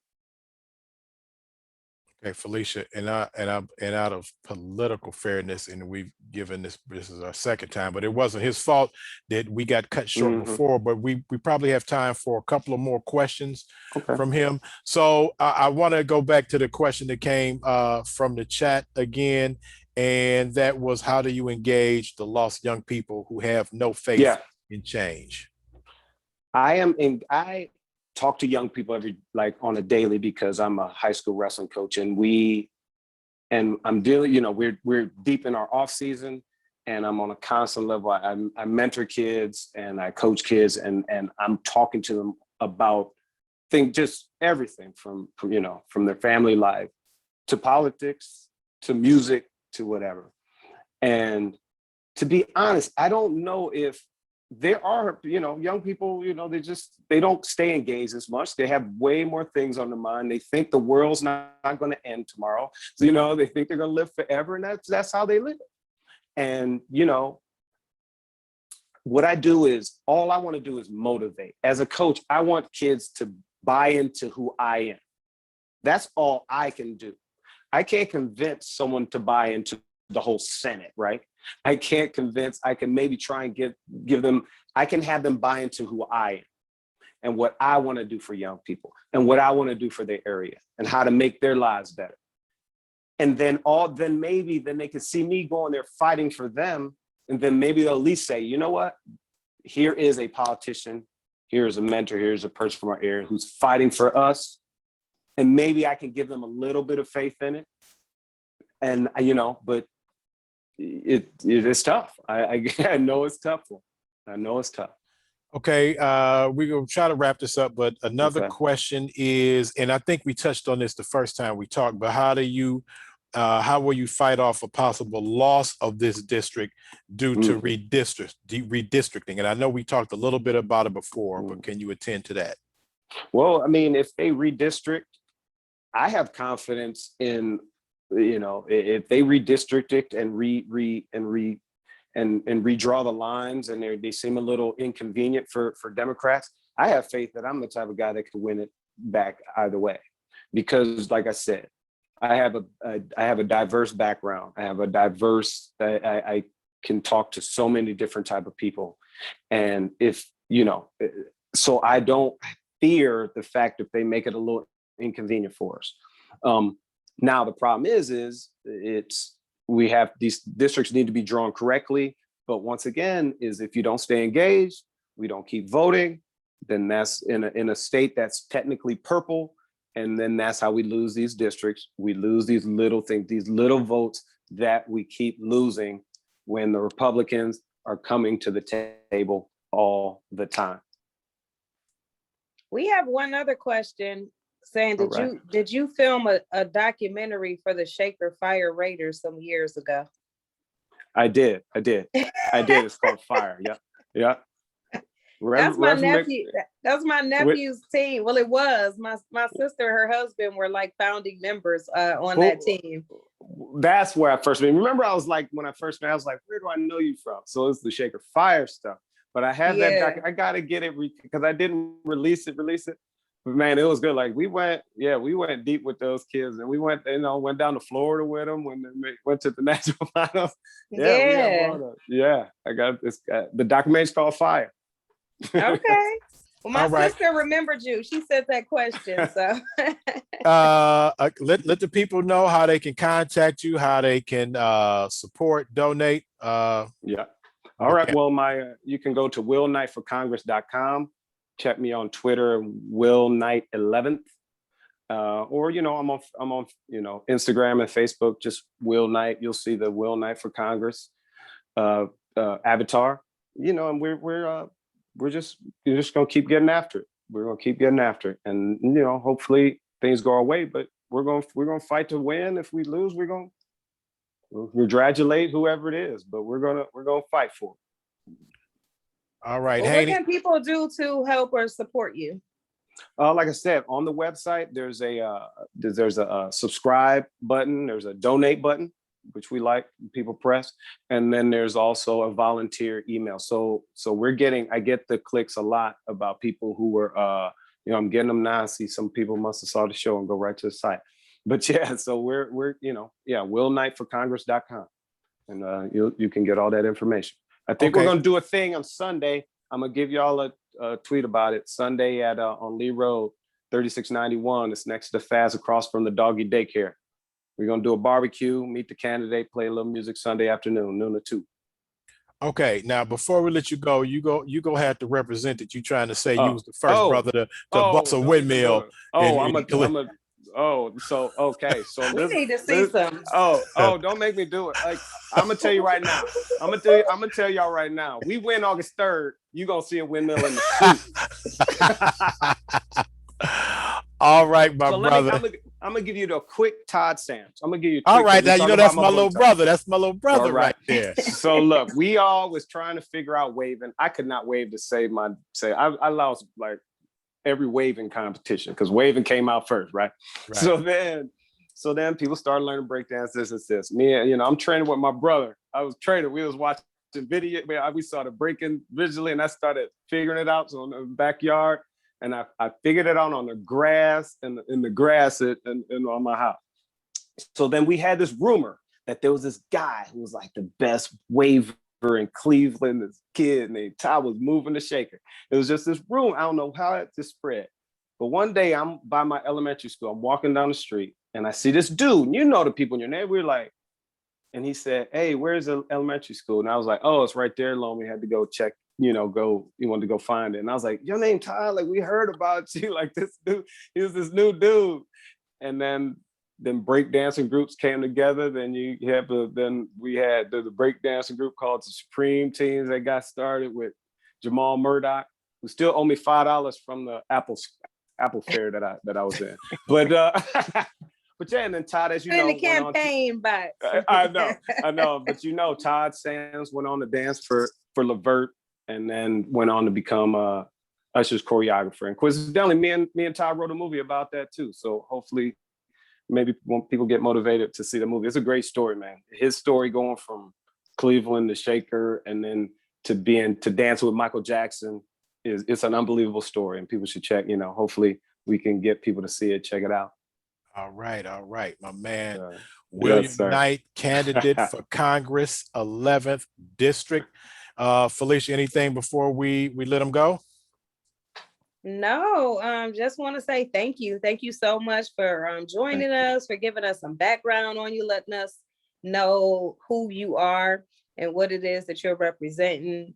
Okay, Felicia, and out of political fairness, and we've given this is our second time, but it wasn't his fault that we got cut short before, but we probably have time for a couple of more questions from him. So I want to go back to the question that came from the chat again, and that was, how do you engage the lost young people who have no faith in change? I talk to young people on a daily, because I'm a high school wrestling coach, and I'm dealing, we're deep in our off season, and I'm on a constant level. I mentor kids and I coach kids, and I'm talking to them about just everything from their family life to politics, to music, to whatever. And to be honest, I don't know if there are, young people, they don't stay engaged as much. They have way more things on their mind. They think the world's not going to end tomorrow. So, they think they're going to live forever, and that's how they live. And, what I do is, all I want to do is motivate. As a coach, I want kids to buy into who I am. That's all I can do. I can't convince someone to buy into the whole Senate, right? I can't convince. I can maybe try and give them, I can have them buy into who I am and what I want to do for young people and what I want to do for their area and how to make their lives better. And then maybe they can see me going there fighting for them. And then maybe they'll at least say, you know what? Here is a politician. Here's a mentor. Here's a person from our area who's fighting for us. And maybe I can give them a little bit of faith in it. And, but it is tough. I know it's tough. I know it's tough. Okay, we're gonna try to wrap this up, but another Okay. question is, and I think we touched on this the first time we talked, but how will you fight off a possible loss of this district due to redistricting? And I know we talked a little bit about it before, but can you attend to that? Well, I mean, if they redistrict, I have confidence in, if they redistrict it and redraw the lines, and they seem a little inconvenient for Democrats, I have faith that I'm the type of guy that could win it back either way. Because, like I said, I have a diverse background. I have a diverse. I can talk to so many different type of people, and so I don't fear the fact if they make it a little inconvenient for us. Now the problem is we have these districts need to be drawn correctly, but once again, is if you don't stay engaged, we don't keep voting, then that's in a state that's technically purple, and then that's how we lose these districts. We lose these little things, these little votes that we keep losing when the Republicans are coming to the table all the time. We have one other question saying, All did you film a documentary for the Shaker Fire Raiders some years ago? I did. It's called Fire. Yeah. That's my nephew. That's my nephew's team. Well, it was my sister, her husband were like founding members on that team. That's where I first met. Remember, I was like, when I first met, I was like, where do I know you from? So it's the Shaker Fire stuff. But I have that. I gotta get it because I didn't release it. But man, it was good. Like we went deep with those kids, and we went down to Florida with them when they went to the national finals. Yeah. I got this. The documentary's called Fire. Okay. Well, my sister remembered you. She said that question. So let the people know how they can contact you, how they can support, donate. Yeah. All right. Well, you can go to willknightforcongress.com. Check me on Twitter, willknight11th. Or I'm on Instagram and Facebook, just Will Knight. You'll see the Will Knight for Congress avatar. And we're just gonna keep getting after it. We're gonna keep getting after it, and hopefully things go our way. But we're gonna fight to win. If we lose, we'll congratulate whoever it is. But we're gonna fight for it. All right. Well, what can people do to help or support you? Like I said, on the website, there's a subscribe button. There's a donate button, which we like people press, and then there's also a volunteer email. So I get the clicks a lot about people who were I'm getting them now. I see some people must have saw the show and go right to the site. But yeah, so we're willknightforcongress.com, and you can get all that information. I think we're gonna do a thing on Sunday. I'm gonna give y'all a tweet about it. Sunday at on Lee Road, 3691. It's next to Faz, across from the doggy daycare. We're gonna do a barbecue, meet the candidate, play a little music Sunday afternoon, noon to 2. Okay. Now, before we let you go have to represent that you're trying to say you was the first brother to bust a windmill. Okay. So we need to see some. Don't make me do it. Like, I'm gonna tell you right now. I'm gonna tell y'all right now. We win August 3rd. You gonna see a windmill in the street. All right, my brother. I'm gonna give you the quick Todd Stamps. I'm gonna give you. All right, now that's my little brother. That's my little brother right there. So look, we all was trying to figure out waving. I could not wave to save my. I lost like every waving competition because waving came out first, right? So then people started learning breakdance. This. Me, I'm training with my brother. I was training. We was watching video. We started breaking visually, and I started figuring it out. So in the backyard. And I figured it out on the grass and in the grass on my house. So then we had this rumor that there was this guy who was like the best waver in Cleveland. This kid named Todd was moving the shaker. It was just this rumor. I don't know how it just spread. But one day I'm by my elementary school. I'm walking down the street and I see this dude. And the people in your neighborhood. We're like, and he said, "Hey, where's the elementary school?" And I was like, "Oh, it's right there, Lone. We had to go check." You wanted to go find it. And I was like, "Your name Todd, like we heard about you, like this dude, he was this new dude." And then breakdancing groups came together. Then we had the breakdancing group called the Supreme Teams that got started with Jamal Murdoch. who still owe me $5 from the Apple fair that I was in. But but yeah, and then Todd, as you know, in the campaign box. I know. But you know, Todd Sands went on to dance for Levert, and then went on to become Usher's choreographer. And coincidentally, me and Todd wrote a movie about that too. So hopefully, maybe when people get motivated to see the movie, it's a great story, man. His story going from Cleveland to Shaker, and then to dance with Michael Jackson, it's an unbelievable story, and people should check. You know, hopefully we can get people to see it, check it out. All right, my man. William Knight, candidate for Congress, 11th District. Felicia, anything before we let him go? No, just want to say thank you. Thank you so much for joining us, for giving us some background on you, letting us know who you are and what it is that you're representing,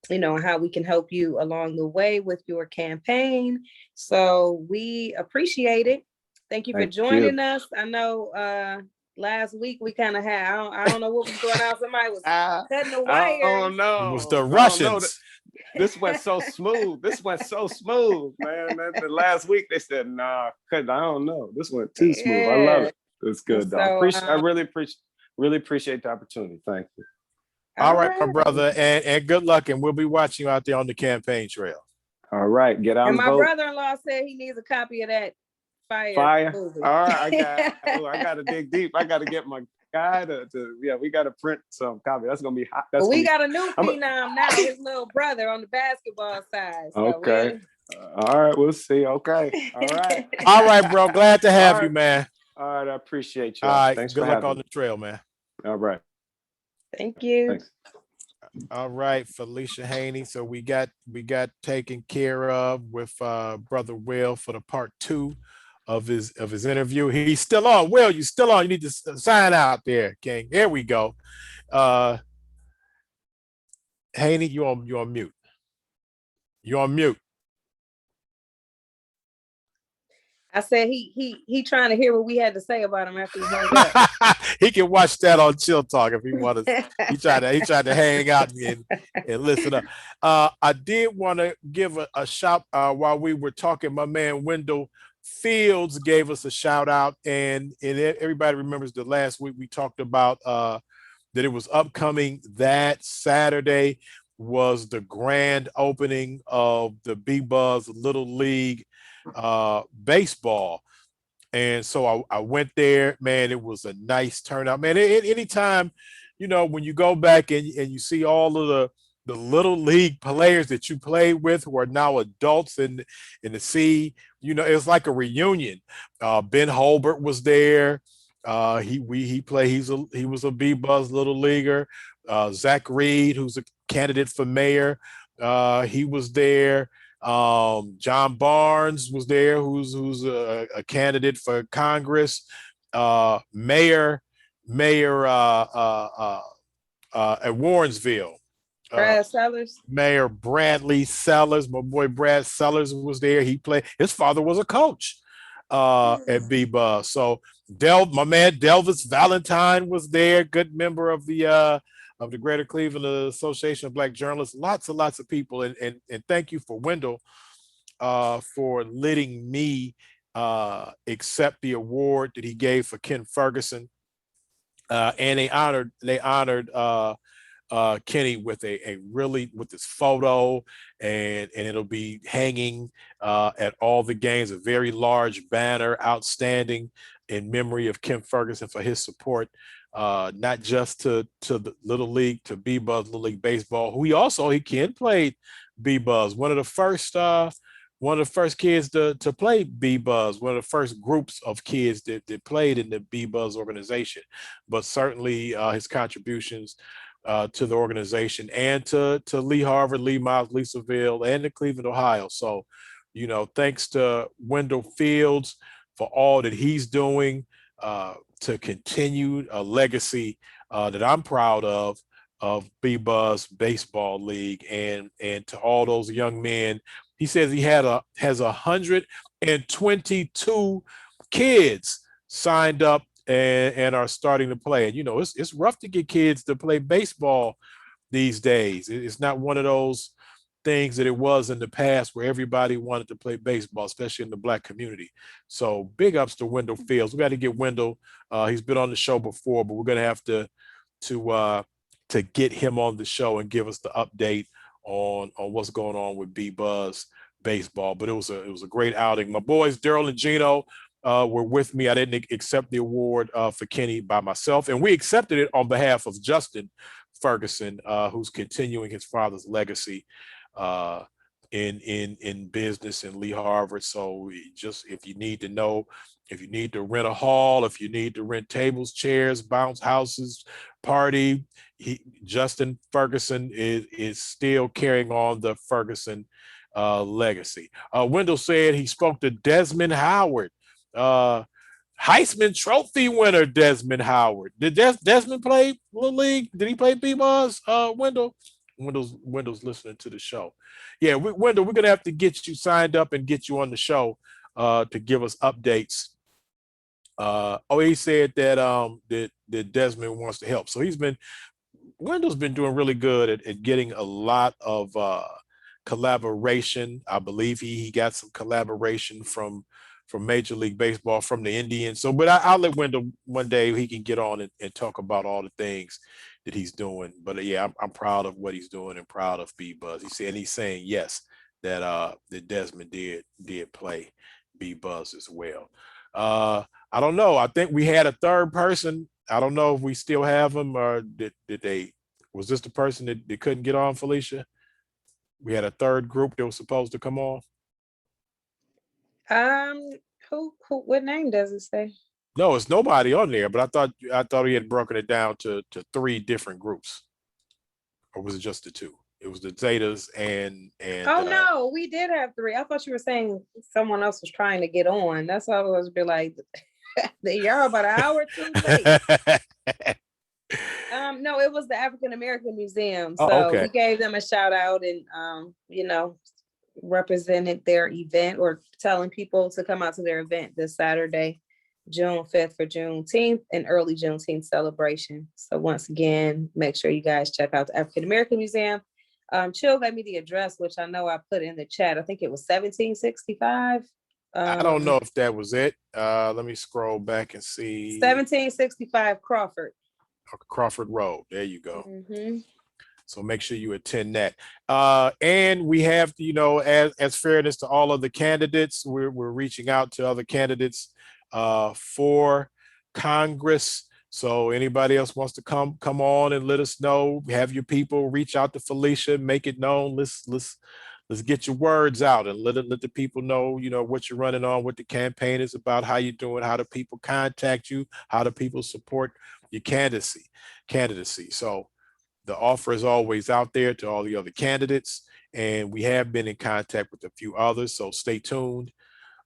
you know, how we can help you along the way with your campaign. So we appreciate it. Thank you for joining us. I know last week we kind of had, I don't know what was going on. Somebody was cutting the wires. Oh no, it was the Russians. This went so smooth. Man. The last week they said, nah, I don't know. This went too smooth. I love it. It's good, though. So, I really appreciate the opportunity. Thank you. All right, my brother, and good luck, and we'll be watching you out there on the campaign trail. All right, get out and vote. My brother-in-law said he needs a copy of that Fire movie. All right, I got to dig deep. I got to get my guy we got to print some copy. That's gonna be hot. We got a new phenom now. His little brother on the basketball side. So okay. All right, we'll see. Okay. All right. All right, bro. Glad to have you, man. All right, I appreciate you. All right, thanks. Good luck on the trail, man. All right. Thank you. Thanks. All right, Felicia Haney. So we got taken care of with Brother Will for the part 2 of his interview. He's still on. Will, you still on? You need to sign out there, King. Here we go. Haney, you on mute. You're on mute. I said he trying to hear what we had to say about him after he hung up. He can watch that on Chill Talk if he wants. He tried to hang out and listen up. I did want to give a shout while we were talking. My man Wendell Fields gave us a shout out, and everybody remembers the last week we talked about that it was upcoming. That Saturday was the grand opening of the B-Buzz Little League baseball, and so I went there. Man, it was a nice turnout, man. Anytime, you know, when you go back and you see all of the little league players that you played with who are now adults in the sea, you know, it was like a reunion. Ben Holbert was there. He was a B-Buzz little leaguer. Zach Reed, who's a candidate for mayor, he was there. John Barnes was there, who's a candidate for Congress. Mayor at Warrensville. Brad Sellers. Mayor Bradley Sellers, my boy Brad Sellers was there. His father was a coach at B-Buzz. So my man Delvis Valentine was there, good member of the Greater Cleveland Association of Black Journalists. Lots of people, and thank you for Wendell for letting me accept the award that he gave for Ken Ferguson. And they honored Kenny with with this photo, and it'll be hanging at all the games, a very large banner, outstanding, in memory of Ken Ferguson for his support, not just to the Little League, to B-Buzz Little League Baseball, who Ken played B-Buzz, one of the first kids to play B-Buzz, one of the first groups of kids that played in the B-Buzz organization, but certainly his contributions to the organization and to Lee Harvard, Lee Miles, Lee Seville, and to Cleveland, Ohio. So, you know, thanks to Wendell Fields for all that he's doing to continue a legacy that I'm proud of B-Buzz Baseball League, and to all those young men. He says he has 122 kids signed up and are starting to play. And, you know, it's rough to get kids to play baseball these days. It's not one of those things that it was in the past where everybody wanted to play baseball, especially in the Black community. So big ups to Wendell Fields. We got to get Wendell. He's been on the show before, but we're going to have to get him on the show and give us the update on what's going on with B-Buzz baseball. But it was a great outing. My boys Daryl and Gino were with me. I didn't accept the award for Kenny by myself, and we accepted it on behalf of Justin Ferguson, who's continuing his father's legacy in business in Lee Harvard. So just if you need to know, if you need to rent a hall, if you need to rent tables, chairs, bounce houses, party, Justin Ferguson is still carrying on the Ferguson legacy. Wendell said he spoke to Desmond Howard, Heisman Trophy winner Desmond Howard. Did Desmond play Little League? Did he play B-Buzz? Wendell? Wendell's listening to the show. Yeah, Wendell, we're gonna have to get you signed up and get you on the show to give us updates. He said that Desmond wants to help. So Wendell's been doing really good at getting a lot of collaboration. I believe he got some collaboration from Major League Baseball, from the Indians. So, but I'll let Wendell one day he can get on and talk about all the things that he's doing. But yeah, I'm proud of what he's doing and proud of B-Buzz. He's saying yes that Desmond did play B-Buzz as well. I don't know. I think we had a third person. I don't know if we still have him, or was this the person that couldn't get on, Felicia? We had a third group that was supposed to come on. Who what name does it say? No, it's nobody on there, but I thought he had broken it down to 3 different groups. Or was it just the 2? It was the Zetas and oh no, we did have 3. I thought you were saying someone else was trying to get on. That's why I was be like, you're about an hour too late. No, it was the African American Museum. So okay. We gave them a shout out and represented their event, or telling people to come out to their event this Saturday, June 5th for Juneteenth, and early Juneteenth celebration. So once again, make sure you guys check out the African American Museum. Chill gave me the address, which I know I put in the chat. I think it was 1765. I don't know if that was it. Let me scroll back and see. 1765 Crawford Road. There you go. Mm-hmm. So make sure you attend that. And we have, as fairness to all of the candidates, we're reaching out to other candidates for Congress. So anybody else wants to come on and let us know, have your people reach out to Felicia, make it known. Let's get your words out and let the people know, what you're running on, what the campaign is about, how you're doing, how do people contact you, how do people support your candidacy. So the offer is always out there to all the other candidates, and we have been in contact with a few others, so stay tuned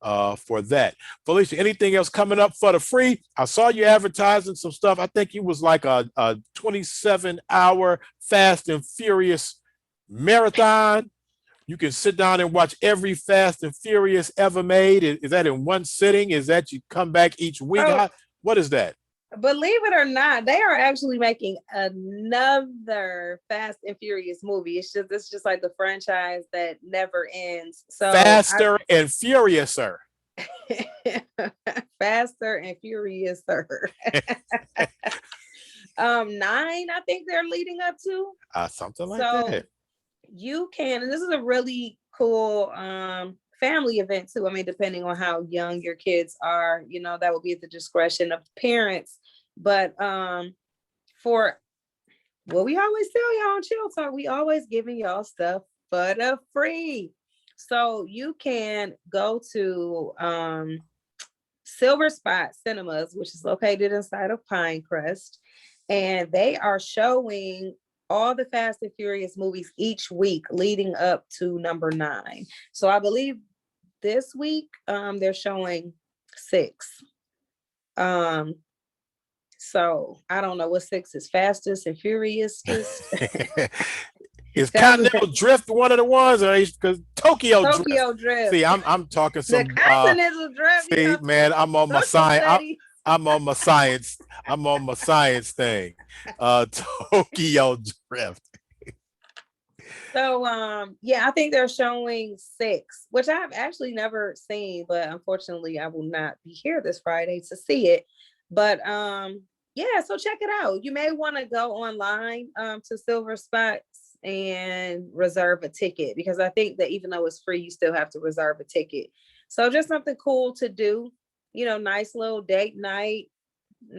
for that. Felicia, anything else coming up for the free? I saw you advertising some stuff. I think it was like a 27-hour Fast and Furious marathon. You can sit down and watch every Fast and Furious ever made. Is that in one sitting? Is that you come back each week? What is that? Believe it or not, they are actually making another Fast and Furious movie. It's just like the franchise that never ends. So Faster and Furiouser. Faster and Furiouser. 9, I think they're leading up to. Something like that. You can, and this is a really cool family event too. I mean, depending on how young your kids are, that will be at the discretion of parents. But for what we always tell y'all on Chill Talk, we always giving y'all stuff for the free. So you can go to Silver Spot Cinemas, which is located inside of Pinecrest, and they are showing all the Fast and Furious movies each week leading up to number 9. So I believe this week they're showing 6. So I don't know what 6 is. Fastest and Furious. Is Continental Drift one of the ones, or because Tokyo Drift? See, I'm talking some Continental Drift. See, man, I'm on my science. I'm on my science. I'm on my science thing. Tokyo Drift. So yeah, I think they're showing 6, which I've actually never seen, but unfortunately I will not be here this Friday to see it. But yeah, so check it out. You may want to go online to Silver Spots and reserve a ticket, because I think that even though it's free, you still have to reserve a ticket. So just something cool to do, nice little date night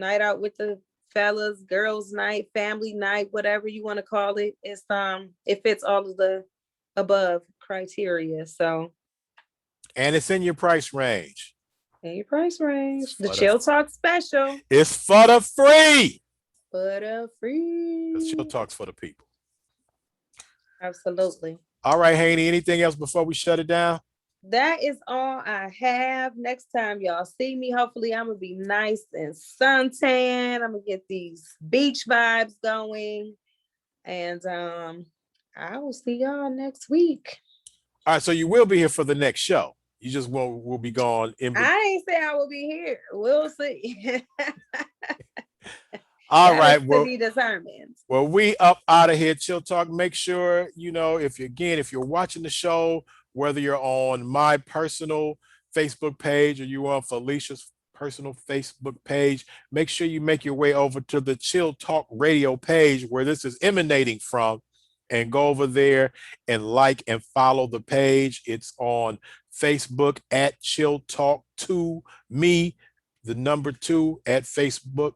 out with the fellas, girls night, family night, whatever you want to call it. It fits all of the above criteria. So, and it's in your price range. in your price range. The Chill Talk special. It's for the free. For the free. Because Chill Talk's for the people. Absolutely. All right, Haney, anything else before we shut it down? That is all I have. Next time y'all see me, hopefully I'm gonna be nice and suntan. I'm gonna get these beach vibes going, and I will see y'all next week. All right, so you will be here for the next show. You just will be gone. I ain't say I will be here. We'll see. All right. Well, to be determined. Well, we up out of here. Chill Talk. Make sure, if you're watching the show, whether you're on my personal Facebook page or you're on Felicia's personal Facebook page, make sure you make your way over to the Chill Talk radio page where this is emanating from, and go over there and like and follow the page. It's on Facebook at Chill Talk 2 me, the number 2 at Facebook,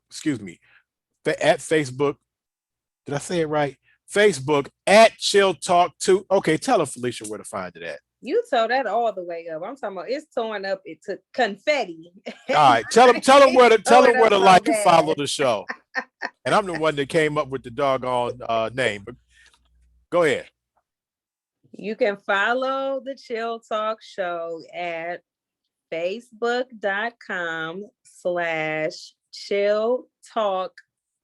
at Facebook. Did I say it right? Facebook at Chill Talk 2. Okay, tell her, Felicia, where to find it at. You tore that all the way up. I'm talking about it's torn up into confetti. All right, tell them where to like and follow the show. And I'm the one that came up with the doggone name. But go ahead. You can follow the Chill Talk show at facebook.com/Chill Talk,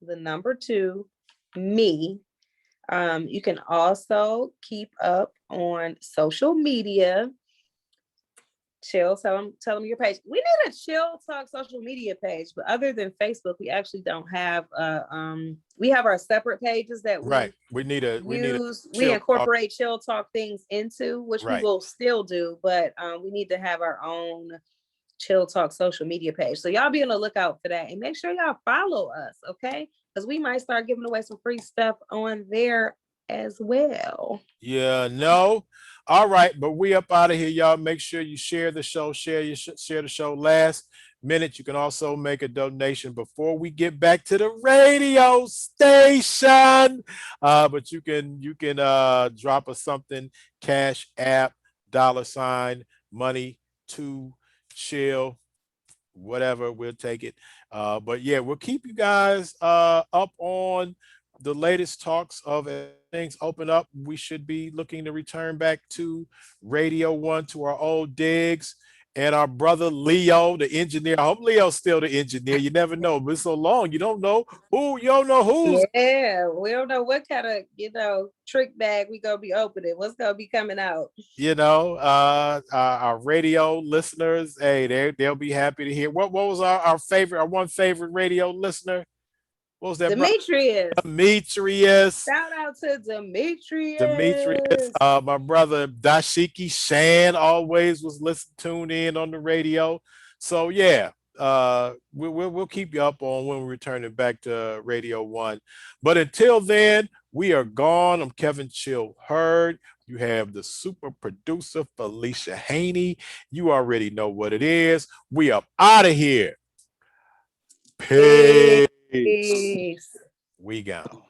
the number 2 me. You can also keep up on social media. Tell them your page. We need a Chill Talk social media page, but other than Facebook, we actually don't have we have our separate pages that we incorporate Chill Talk things into, which we will still do, but we need to have our own Chill Talk social media page. So y'all be on the lookout for that, and make sure y'all follow us, okay? Because we might start giving away some free stuff on there as well. Yeah, no. All right, but we up out of here, y'all. Make sure you share the show, share the show. Last minute, you can also make a donation before we get back to the radio station. But you can drop us something, Cash App, $ money to chill, whatever, we'll take it. But yeah, we'll keep you guys up on the latest talks of things open up. We should be looking to return back to Radio 1, to our old digs, and our brother Leo, the engineer. I hope Leo's still the engineer. You never know, but it's so long, you don't know who's. Yeah, we don't know what kind of trick bag we gonna be opening. What's gonna be coming out? Our radio listeners, hey, they'll be happy to hear. What was our one favorite radio listener? What was that? Demetrius. Shout out to Demetrius. My brother Dashiki Shan always was tuned in on the radio. So yeah, we'll keep you up on when we're returning back to Radio 1. But until then, we are gone. I'm Kevin Chill Hurd. You have the super producer Felicia Haney. You already know what it is. We up out of here. Peace. We gone.